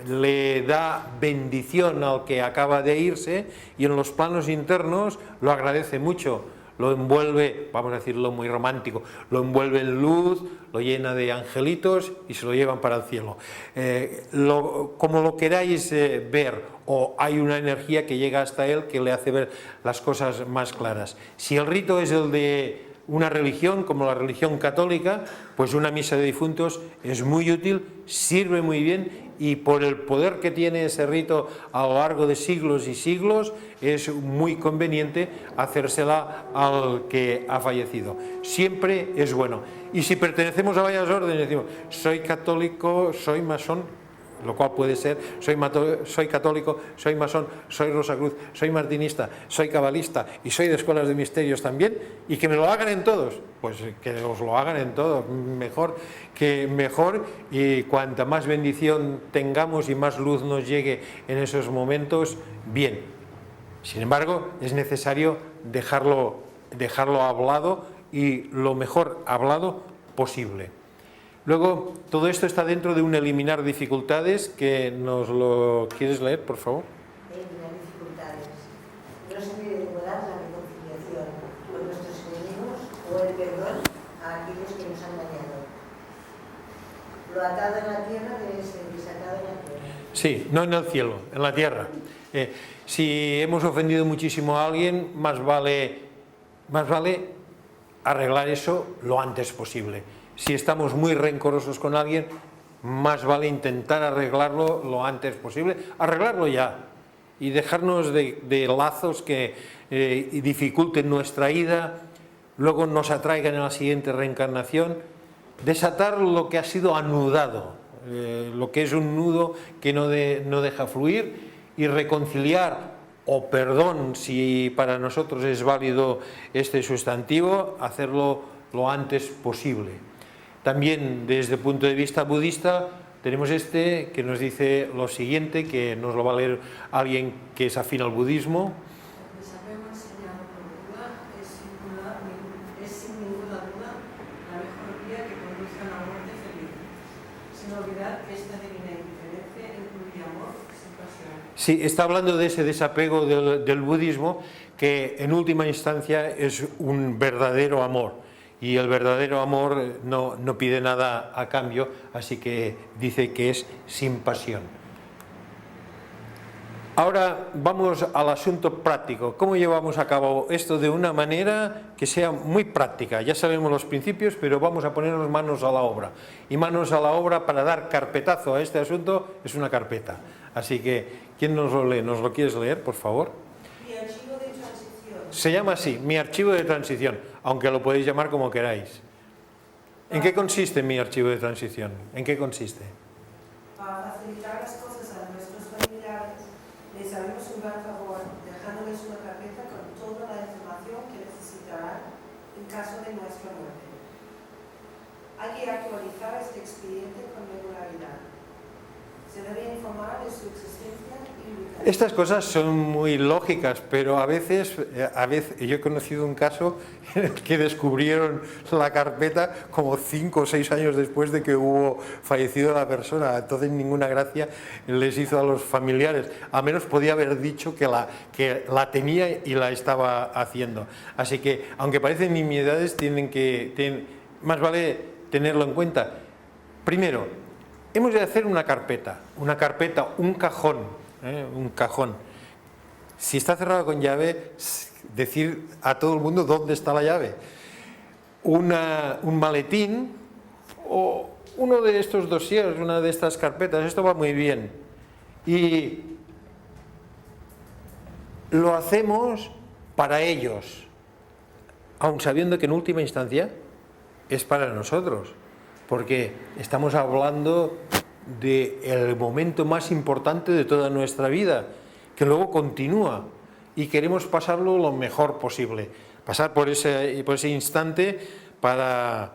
le da bendición al que acaba de irse y en los planos internos lo agradece mucho. Lo envuelve, vamos a decirlo muy romántico, lo envuelve en luz, lo llena de angelitos y se lo llevan para el cielo. Como lo queráis ver, o hay una energía que llega hasta él que le hace ver las cosas más claras. Si el rito es el de una religión, como la religión católica, pues una misa de difuntos es muy útil, sirve muy bien, y por el poder que tiene ese rito a lo largo de siglos y siglos, es muy conveniente hacérsela al que ha fallecido. Siempre es bueno. Y si pertenecemos a varias órdenes, decimos, soy católico, soy masón, lo cual puede ser, soy católico, soy masón, soy Rosacruz, soy martinista, soy cabalista y soy de escuelas de misterios también, y que me lo hagan en todos, pues que os lo hagan en todos, mejor que mejor, y cuanta más bendición tengamos y más luz nos llegue en esos momentos, bien. Sin embargo, es necesario dejarlo hablado, y lo mejor hablado posible. Luego, todo esto está dentro de un eliminar dificultades, que nos lo quieres leer, por favor. Eliminar dificultades. No se debe demorar la reconciliación con nuestros enemigos o el perdón a aquellos que nos han dañado. Lo atado en la tierra debe ser desatado en la tierra. Sí, no en el cielo, en la tierra. Si hemos ofendido muchísimo a alguien, más vale arreglar eso lo antes posible. Si estamos muy rencorosos con alguien, más vale intentar arreglarlo lo antes posible, arreglarlo ya, y dejarnos de lazos que dificulten nuestra ida, luego nos atraigan en la siguiente reencarnación. Desatar lo que ha sido anudado, lo que es un nudo que no deja fluir, y reconciliar, o perdón, si para nosotros es válido este sustantivo, hacerlo lo antes posible. También desde el punto de vista budista tenemos que nos dice lo siguiente, que nos lo va a leer alguien que es afín al budismo. El desapego enseñado por Buda es sin ninguna duda la mejor vía que conduce a la muerte feliz, sin olvidar que esta divina indiferencia incluye amor sin pasión. Sí, está hablando de ese desapego del budismo, que en última instancia es un verdadero amor. Y el verdadero amor no pide nada a cambio, así que dice que es sin pasión. Ahora vamos al asunto práctico. ¿Cómo llevamos a cabo esto de una manera que sea muy práctica? Ya sabemos los principios, pero vamos a ponernos manos a la obra. Y manos a la obra para dar carpetazo a este asunto es una carpeta. Así que, ¿quién nos lo lee? ¿Nos lo quieres leer, por favor? Mi archivo de transición. Se llama así, mi archivo de transición, aunque lo podéis llamar como queráis. ¿En qué consiste mi archivo de transición? ¿En qué consiste? Para facilitar las cosas a nuestros familiares, les haremos un gran favor dejándoles una carpeta con toda la información que necesitarán en caso de nuestra muerte. Hay que actualizar este expediente con regularidad. Se debe informar de su existencia y ubicación. Estas cosas son muy lógicas, pero a veces yo he conocido un caso en el que descubrieron la carpeta como 5 o 6 años después de que hubo fallecido la persona. Entonces ninguna gracia les hizo a los familiares. Al menos podía haber dicho que la tenía y la estaba haciendo. Así que, aunque parecen nimiedades, más vale tenerlo en cuenta. Primero, hemos de hacer una carpeta, un cajón. Si está cerrado con llave, decir a todo el mundo dónde está la llave. Un maletín o uno de estos dossiers, una de estas carpetas, esto va muy bien. Y lo hacemos para ellos, aun sabiendo que en última instancia es para nosotros, porque estamos hablando del momento más importante de toda nuestra vida, que luego continúa, y queremos pasarlo lo mejor posible, pasar por ese instante para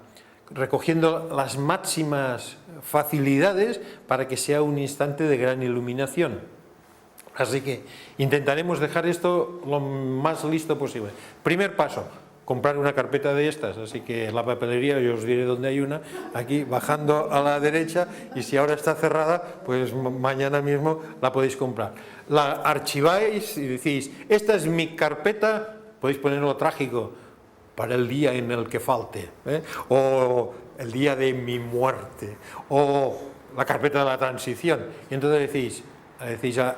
recogiendo las máximas facilidades para que sea un instante de gran iluminación. Así que intentaremos dejar esto lo más listo posible. Primer paso, comprar una carpeta de estas, así que la papelería, yo os diré dónde hay una, aquí bajando a la derecha, y si ahora está cerrada, pues mañana mismo la podéis comprar. La archiváis y decís, esta es mi carpeta, podéis ponerlo trágico, para el día en el que falte, o el día de mi muerte, o la carpeta de la transición, y entonces decís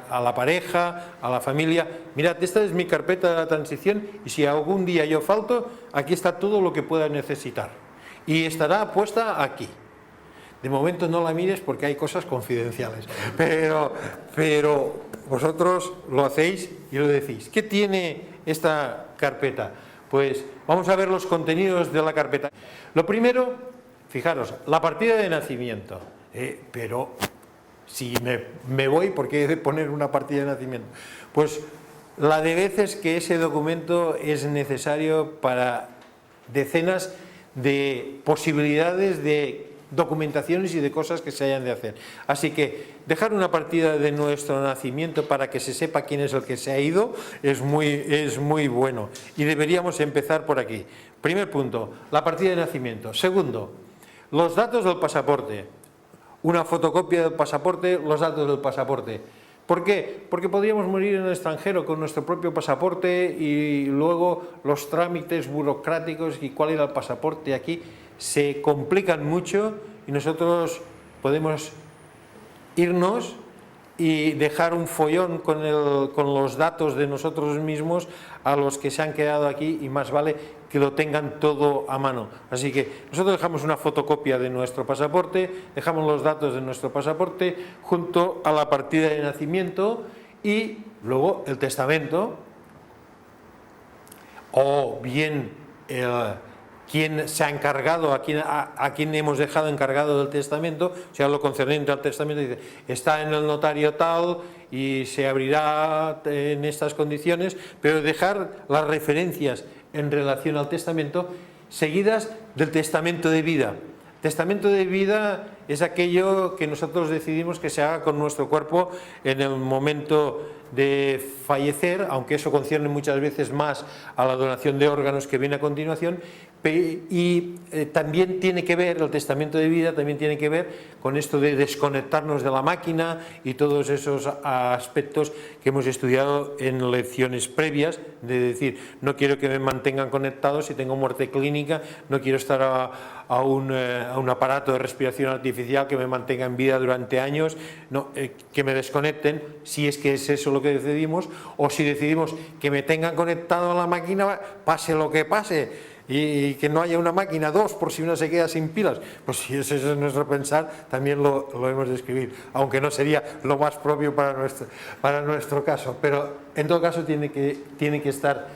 a la pareja, a la familia, mirad, esta es mi carpeta de la transición, y si algún día yo falto, aquí está todo lo que pueda necesitar, y estará puesta aquí. De momento no la mires porque hay cosas confidenciales, pero vosotros lo hacéis y lo decís. ¿Qué tiene esta carpeta? Pues vamos a ver los contenidos de la carpeta. Lo primero, fijaros, la partida de nacimiento, pero si me voy, ¿por qué he de poner una partida de nacimiento? Pues la de veces que ese documento es necesario para decenas de posibilidades de documentaciones y de cosas que se hayan de hacer. Así que dejar una partida de nuestro nacimiento para que se sepa quién es el que se ha ido es muy bueno, y deberíamos empezar por aquí. Primer punto, la partida de nacimiento. Segundo, los datos del pasaporte. Una fotocopia del pasaporte, los datos del pasaporte. ¿Por qué? Porque podríamos morir en el extranjero con nuestro propio pasaporte y luego los trámites burocráticos y cuál era el pasaporte aquí se complican mucho, y nosotros podemos irnos y dejar un follón con los datos de nosotros mismos a los que se han quedado aquí, y más vale que lo tengan todo a mano. Así que nosotros dejamos una fotocopia de nuestro pasaporte, dejamos los datos de nuestro pasaporte junto a la partida de nacimiento, y luego el testamento, o bien quién se ha encargado, a quién hemos dejado encargado del testamento, o sea, lo concerniente al testamento, dice, está en el notario tal y se abrirá en estas condiciones, pero dejar las referencias en relación al testamento seguidas del testamento de vida. Testamento de vida es aquello que nosotros decidimos que se haga con nuestro cuerpo en el momento de fallecer, aunque eso concierne muchas veces más a la donación de órganos que viene a continuación, y también tiene que ver, el testamento de vida también tiene que ver con esto de desconectarnos de la máquina y todos esos aspectos que hemos estudiado en lecciones previas, de decir, no quiero que me mantengan conectado si tengo muerte clínica, no quiero estar a un aparato de respiración artificial que me mantenga en vida durante años, no, que me desconecten, si es que es eso lo que decidimos, o si decidimos que me tengan conectado a la máquina, pase lo que pase, y que no haya una máquina, dos, por si una se queda sin pilas, pues si ese es nuestro pensar, también lo hemos de escribir, aunque no sería lo más propio para nuestro caso, pero en todo caso tiene que estar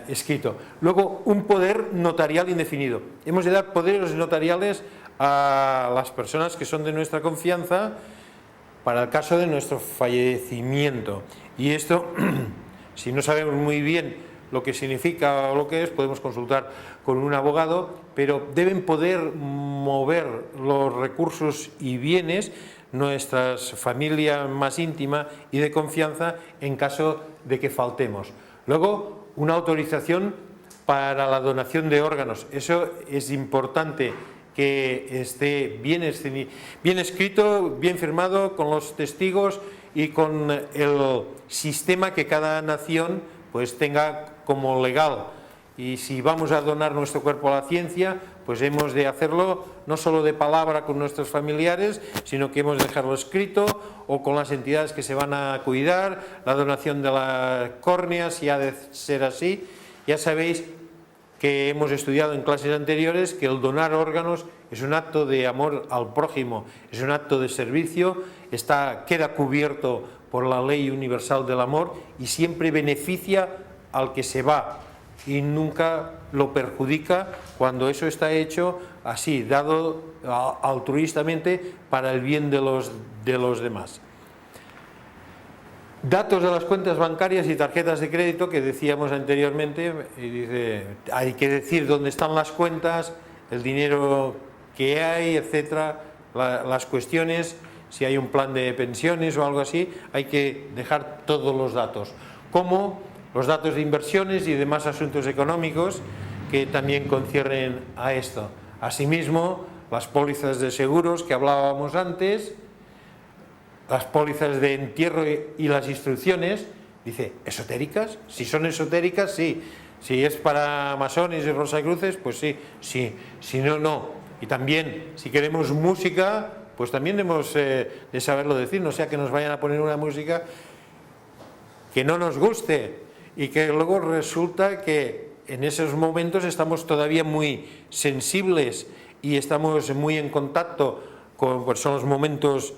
escrito. Luego, un poder notarial indefinido. Hemos de dar poderes notariales a las personas que son de nuestra confianza para el caso de nuestro fallecimiento, y esto, si no sabemos muy bien lo que significa o lo que es, podemos consultar con un abogado, pero deben poder mover los recursos y bienes nuestra familia más íntima y de confianza en caso de que faltemos. Luego, una autorización para la donación de órganos. Eso es importante que esté bien escrito, bien firmado, con los testigos y con el sistema que cada nación pues tenga como legal. Y si vamos a donar nuestro cuerpo a la ciencia, pues hemos de hacerlo no solo de palabra con nuestros familiares, sino que hemos de dejarlo escrito, o con las entidades que se van a cuidar, la donación de la córnea, si ha de ser así. Ya sabéis que hemos estudiado en clases anteriores, que el donar órganos es un acto de amor al prójimo, es un acto de servicio, queda cubierto por la ley universal del amor y siempre beneficia al que se va y nunca lo perjudica cuando eso está hecho así, dado altruistamente para el bien de los demás. Datos de las cuentas bancarias y tarjetas de crédito que decíamos anteriormente, y dice, hay que decir dónde están las cuentas, el dinero que hay, etcétera, las cuestiones, si hay un plan de pensiones o algo así, hay que dejar todos los datos, como los datos de inversiones y demás asuntos económicos que también conciernen a esto. Asimismo, las pólizas de seguros que hablábamos antes, las pólizas de entierro y las instrucciones, dice, ¿esotéricas? Si son esotéricas, sí. Si es para masones y rosacruces, pues sí, sí. Si no, no. Y también, si queremos música, pues también hemos de saberlo decir, no sea que nos vayan a poner una música que no nos guste y que luego resulta que en esos momentos estamos todavía muy sensibles y estamos muy en contacto con, pues son los momentos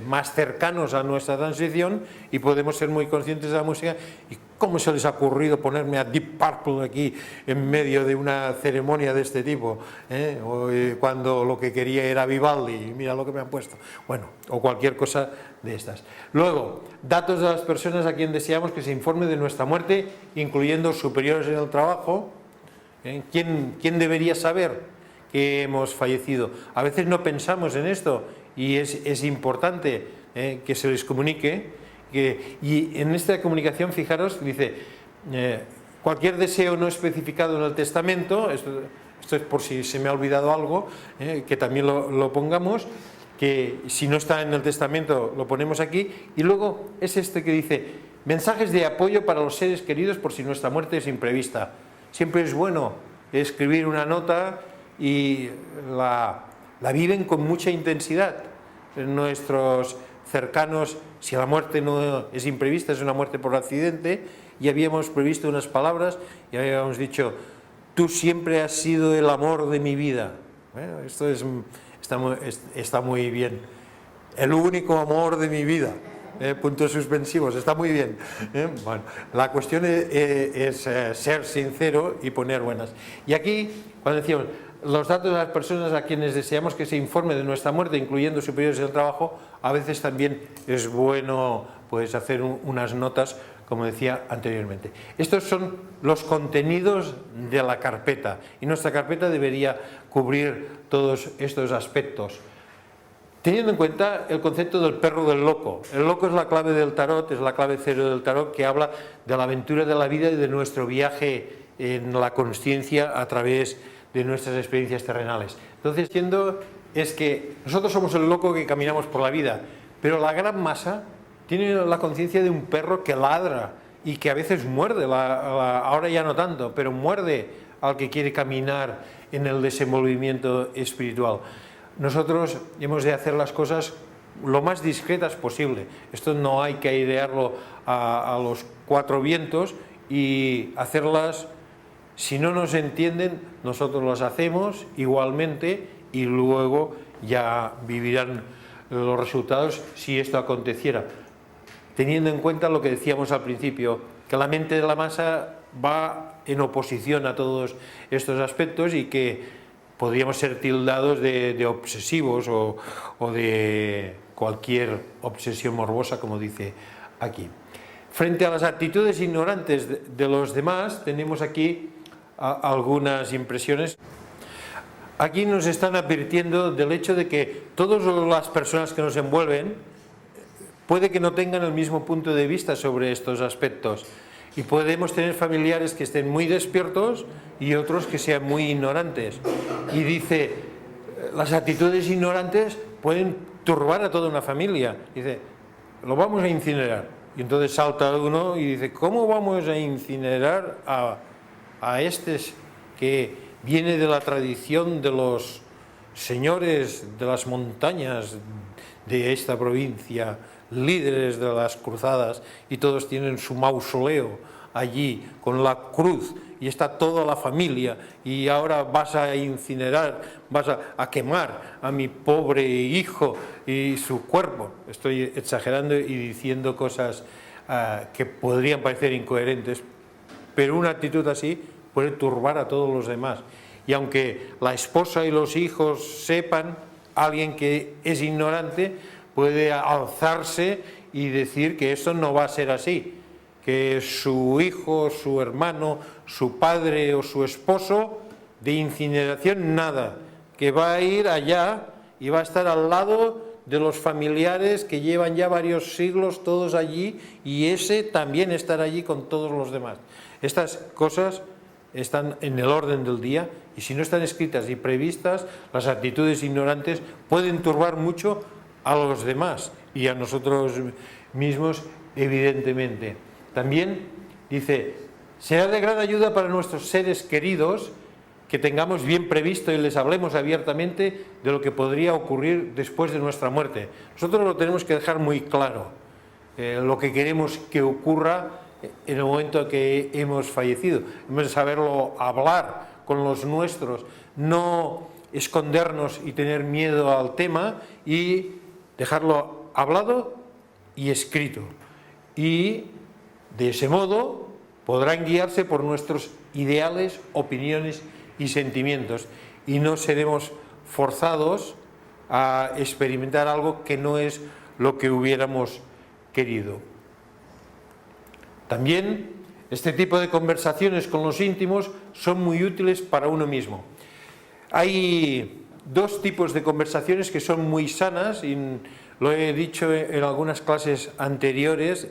más cercanos a nuestra transición y podemos ser muy conscientes de la música. ¿Y cómo se les ha ocurrido ponerme a Deep Purple aquí en medio de una ceremonia de este tipo? Cuando lo que quería era Vivaldi y mira lo que me han puesto. Bueno, o cualquier cosa de estas. Luego, datos de las personas a quien deseamos que se informe de nuestra muerte, incluyendo superiores en el trabajo. ¿Quién debería saber que hemos fallecido? A veces no pensamos en esto y es importante que se les comunique. Y en esta comunicación, fijaros, dice, cualquier deseo no especificado en el testamento, esto es por si se me ha olvidado algo, que también lo pongamos, que si no está en el testamento lo ponemos aquí. Y luego es este que dice, mensajes de apoyo para los seres queridos por si nuestra muerte es imprevista. Siempre es bueno escribir una nota y la viven con mucha intensidad nuestros cercanos. Si la muerte no es imprevista, es una muerte por accidente, y habíamos previsto unas palabras y habíamos dicho, tú siempre has sido el amor de mi vida. Bueno, esto está muy bien. El único amor de mi vida. Puntos suspensivos, está muy bien. Bueno, la cuestión es ser sincero y poner buenas. Y aquí, cuando decíamos, los datos de las personas a quienes deseamos que se informe de nuestra muerte, incluyendo superiores del trabajo, a veces también es bueno pues hacer unas notas, como decía anteriormente. Estos son los contenidos de la carpeta y nuestra carpeta debería cubrir todos estos aspectos. Teniendo en cuenta el concepto del perro del loco. El loco es la clave del tarot, es la clave 0 del tarot, que habla de la aventura de la vida y de nuestro viaje en la consciencia a través de nuestras experiencias terrenales. Entonces, es que nosotros somos el loco que caminamos por la vida, pero la gran masa tiene la conciencia de un perro que ladra y que a veces muerde, ahora ya no tanto, pero muerde al que quiere caminar en el desenvolvimiento espiritual. Nosotros hemos de hacer las cosas lo más discretas posible. Esto no hay que airearlo a los cuatro vientos y hacerlas. Si no nos entienden, nosotros las hacemos igualmente y luego ya vivirán los resultados si esto aconteciera. Teniendo en cuenta lo que decíamos al principio, que la mente de la masa va en oposición a todos estos aspectos y que podríamos ser tildados de obsesivos o de cualquier obsesión morbosa, como dice aquí. Frente a las actitudes ignorantes de los demás, tenemos aquí algunas impresiones. Aquí nos están advirtiendo del hecho de que todas las personas que nos envuelven puede que no tengan el mismo punto de vista sobre estos aspectos y podemos tener familiares que estén muy despiertos y otros que sean muy ignorantes. Y dice, las actitudes ignorantes pueden turbar a toda una familia. Dice, lo vamos a incinerar. Y entonces salta uno y dice, ¿cómo vamos a incinerar a estos que viene de la tradición de los señores de las montañas de esta provincia, líderes de las cruzadas, y todos tienen su mausoleo allí con la cruz y está toda la familia y ahora vas a incinerar, vas a quemar a mi pobre hijo y su cuerpo. Estoy exagerando y diciendo cosas que podrían parecer incoherentes, pero una actitud así puede turbar a todos los demás. Y aunque la esposa y los hijos sepan, alguien que es ignorante puede alzarse y decir que esto no va a ser así, que su hijo, su hermano, su padre o su esposo, de incineración nada, que va a ir allá y va a estar al lado de los familiares que llevan ya varios siglos todos allí, y ese también estará allí con todos los demás. Estas cosas están en el orden del día, y si no están escritas y previstas, las actitudes ignorantes pueden turbar mucho a los demás y a nosotros mismos, evidentemente. También dice, será de gran ayuda para nuestros seres queridos que tengamos bien previsto y les hablemos abiertamente de lo que podría ocurrir después de nuestra muerte. Nosotros lo tenemos que dejar muy claro, lo que queremos que ocurra en el momento que hemos fallecido. Hemos de saberlo hablar con los nuestros, no escondernos y tener miedo al tema, y dejarlo hablado y escrito. Y de ese modo podrán guiarse por nuestros ideales, opiniones y sentimientos, y no seremos forzados a experimentar algo que no es lo que hubiéramos querido. También este tipo de conversaciones con los íntimos son muy útiles para uno mismo. Hay dos tipos de conversaciones que son muy sanas, y lo he dicho en algunas clases anteriores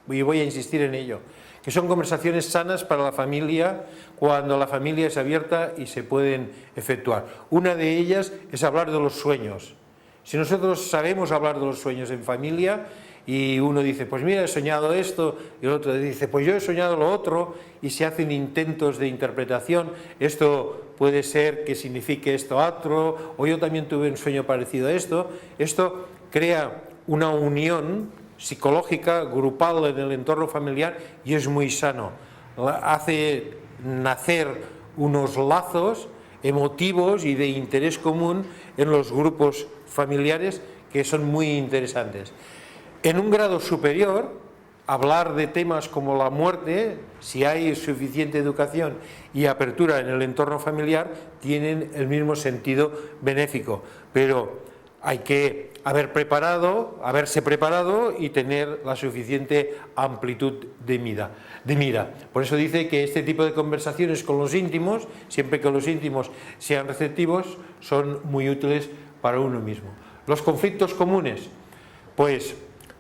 y voy a insistir en ello, que son conversaciones sanas para la familia cuando la familia es abierta y se pueden efectuar. Una de ellas es hablar de los sueños. Si nosotros sabemos hablar de los sueños en familia, y uno dice, pues mira, he soñado esto, y el otro dice, pues yo he soñado lo otro, y se hacen intentos de interpretación, esto puede ser que signifique esto otro, o yo también tuve un sueño parecido a esto. Esto crea una unión psicológica, grupal en el entorno familiar, y es muy sano. Hace nacer unos lazos emotivos y de interés común en los grupos familiares que son muy interesantes. En un grado superior, hablar de temas como la muerte, si hay suficiente educación y apertura en el entorno familiar, tienen el mismo sentido benéfico, pero hay que haberse preparado y tener la suficiente amplitud de mira. Por eso dice que este tipo de conversaciones con los íntimos, siempre que los íntimos sean receptivos, son muy útiles para uno mismo. Los conflictos comunes, pues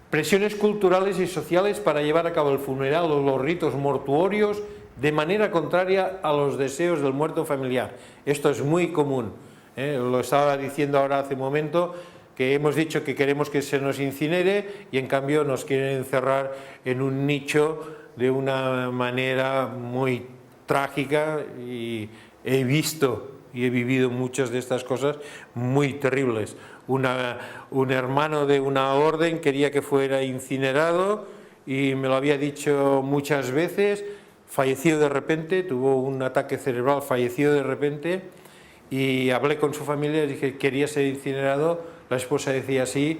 presiones culturales y sociales para llevar a cabo el funeral o los ritos mortuorios de manera contraria a los deseos del muerto familiar. Esto es muy común. Lo estaba diciendo ahora hace un momento, que hemos dicho que queremos que se nos incinere y en cambio nos quieren encerrar en un nicho de una manera muy trágica, y he visto y he vivido muchas de estas cosas muy terribles. Un hermano de una orden quería que fuera incinerado y me lo había dicho muchas veces, falleció de repente, tuvo un ataque cerebral, falleció de repente, y hablé con su familia y dije, quería ser incinerado. La esposa decía sí,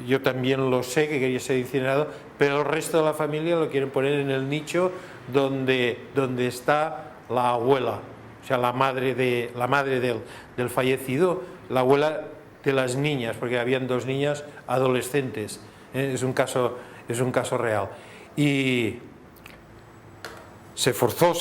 yo también lo sé, que quería ser incinerado, pero el resto de la familia lo quieren poner en el nicho donde está la abuela, o sea, la madre del fallecido, la abuela de las niñas, porque habían dos niñas adolescentes. Es un caso real. Y se forzó.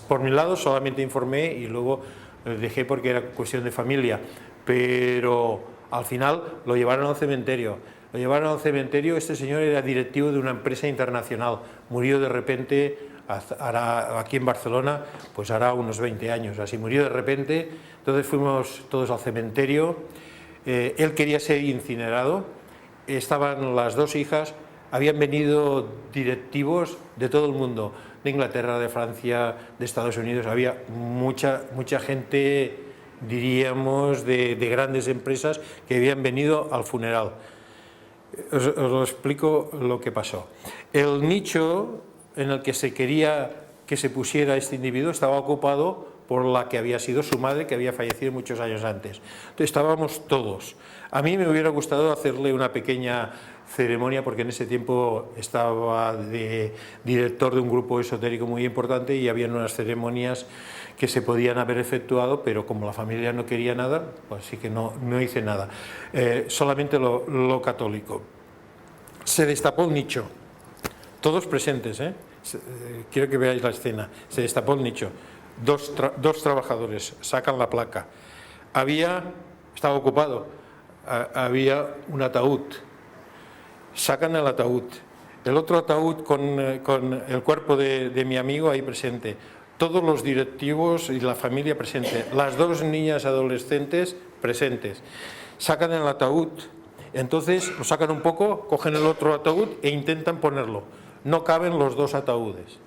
Por mi lado solamente informé y luego dejé porque era cuestión de familia, pero al final lo llevaron al cementerio. Este señor era directivo de una empresa internacional, murió de repente, aquí en Barcelona, pues hará unos 20 años, así murió de repente. Entonces fuimos todos al cementerio, él quería ser incinerado, estaban las dos hijas, habían venido directivos de todo el mundo, de Inglaterra, de Francia, de Estados Unidos, había mucha gente, diríamos, de grandes empresas que habían venido al funeral. Os lo explico lo que pasó. El nicho en el que se quería que se pusiera este individuo estaba ocupado por la que había sido su madre, que había fallecido muchos años antes. Entonces estábamos todos. A mí me hubiera gustado hacerle una pequeña ceremonia, porque en ese tiempo estaba de director de un grupo esotérico muy importante y había unas ceremonias que se podían haber efectuado, pero como la familia no quería nada, pues sí que no hice nada. Solamente lo católico. Se destapó el nicho, todos presentes, quiero que veáis la escena. Se destapó el nicho, dos trabajadores sacan la placa. Estaba ocupado, había un ataúd, sacan el ataúd, el otro ataúd con el cuerpo de mi amigo ahí presente, todos los directivos y la familia presente, las dos niñas adolescentes presentes, sacan el ataúd, entonces lo sacan un poco, cogen el otro ataúd e intentan ponerlo, no caben los dos ataúdes.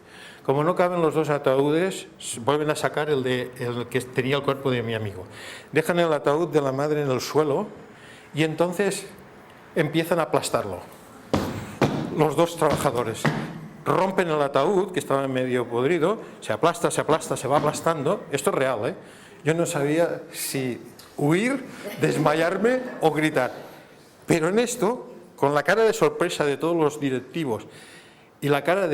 Como no caben los dos ataúdes, vuelven a sacar el que tenía el cuerpo de mi amigo. Dejan el ataúd de la madre en el suelo y entonces empiezan a aplastarlo. Los dos trabajadores rompen el ataúd, que estaba medio podrido, se aplasta, se va aplastando. Esto es real, ¿eh? Yo no sabía si huir, desmayarme o gritar. Pero en esto, con la cara de sorpresa de todos los directivos y la cara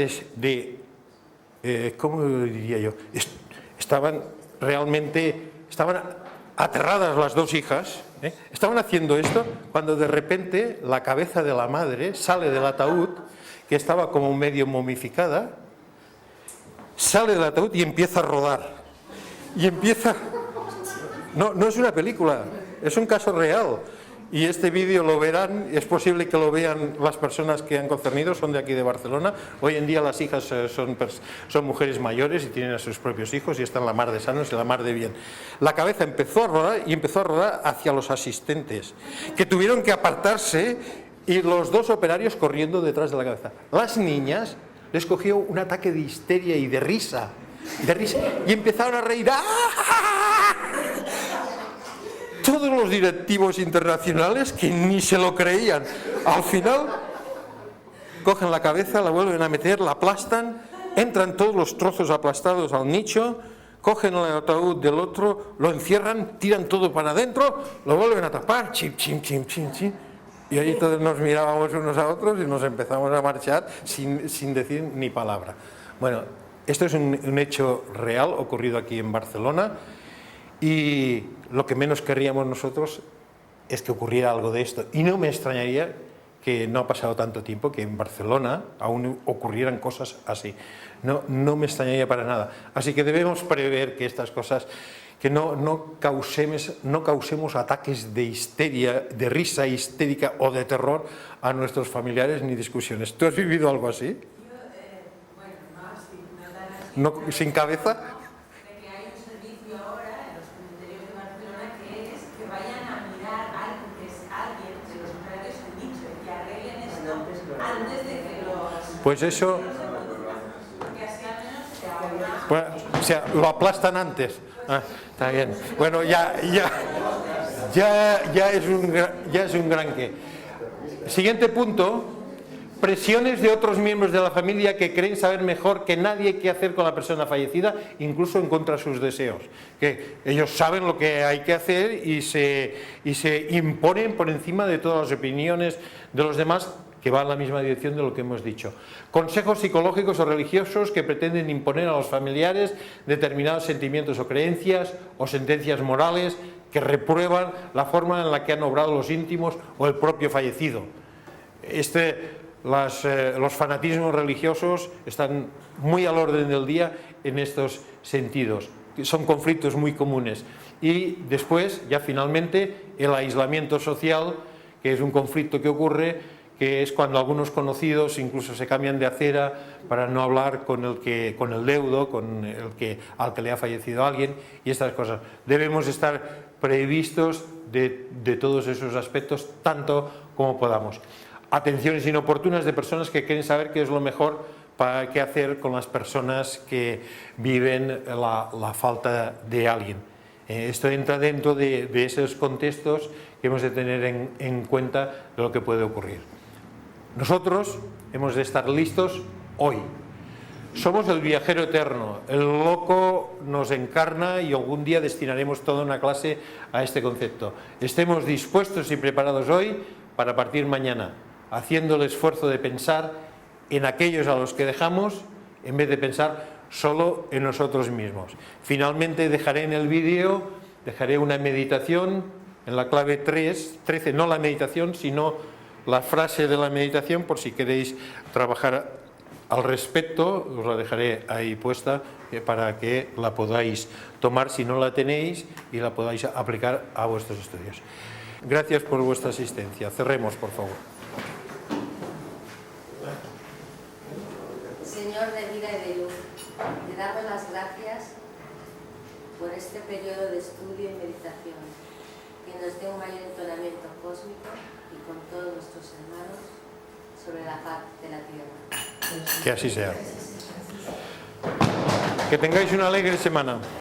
¿cómo diría yo? Estaban aterradas las dos hijas, estaban haciendo esto cuando de repente la cabeza de la madre sale del ataúd, que estaba como medio momificada, sale del ataúd y empieza a rodar. No es una película, es un caso real. Y este vídeo lo verán, es posible que lo vean las personas que han concernido, son de aquí de Barcelona. Hoy en día las hijas son mujeres mayores y tienen a sus propios hijos y están la mar de sanos y la mar de bien. La cabeza empezó a rodar hacia los asistentes, que tuvieron que apartarse, y los dos operarios corriendo detrás de la cabeza. Las niñas les cogió un ataque de histeria y de risa, y empezaron a reír. Todos los directivos internacionales que ni se lo creían. Al final, cogen la cabeza, la vuelven a meter, la aplastan, entran todos los trozos aplastados al nicho, cogen el ataúd del otro, lo encierran, tiran todo para adentro, lo vuelven a tapar, chim, chim, chim, chim, chim. Y ahí todos nos mirábamos unos a otros y nos empezamos a marchar sin decir ni palabra. Bueno, esto es un hecho real ocurrido aquí en Barcelona. Y lo que menos querríamos nosotros es que ocurriera algo de esto. Y no me extrañaría que no ha pasado tanto tiempo, que en Barcelona aún ocurrieran cosas así. No me extrañaría para nada. Así que debemos prever que estas cosas, que no causemos ataques de histeria, de risa histérica o de terror a nuestros familiares ni discusiones. ¿Tú has vivido algo así? ¿No, sin cabeza? Pues eso, bueno, o sea, lo aplastan antes. Está bien. Bueno, ya es un gran qué. Siguiente punto: presiones de otros miembros de la familia que creen saber mejor que nadie qué hacer con la persona fallecida, incluso en contra de sus deseos. Que ellos saben lo que hay que hacer y se imponen por encima de todas las opiniones de los demás, que va en la misma dirección de lo que hemos dicho. Consejos psicológicos o religiosos que pretenden imponer a los familiares determinados sentimientos o creencias, o sentencias morales que reprueban la forma en la que han obrado los íntimos o el propio fallecido. Los fanatismos religiosos están muy al orden del día en estos sentidos. Son conflictos muy comunes. Y después, ya finalmente, el aislamiento social, que es un conflicto que ocurre, que es cuando algunos conocidos incluso se cambian de acera para no hablar con el deudo, al que le ha fallecido alguien, y estas cosas. Debemos estar previstos de todos esos aspectos, tanto como podamos. Atenciones inoportunas de personas que quieren saber qué es lo mejor para qué hacer con las personas que viven la falta de alguien. Esto entra dentro de esos contextos que hemos de tener en cuenta de lo que puede ocurrir. Nosotros hemos de estar listos hoy. Somos el viajero eterno, el loco nos encarna y algún día destinaremos toda una clase a este concepto. Estemos dispuestos y preparados hoy para partir mañana, haciendo el esfuerzo de pensar en aquellos a los que dejamos, en vez de pensar solo en nosotros mismos. Finalmente dejaré en el vídeo, dejaré una meditación en la clave 13, no la meditación, sino la frase de la meditación, por si queréis trabajar al respecto, os la dejaré ahí puesta para que la podáis tomar si no la tenéis y la podáis aplicar a vuestros estudios. Gracias por vuestra asistencia. Cerremos, por favor. Señor de vida y de luz, te damos las gracias por este periodo de estudio y meditación, que nos dé un mayor entonamiento cósmico y con todos nuestros hermanos sobre la paz de la tierra. Que así sea. Que tengáis una alegre semana.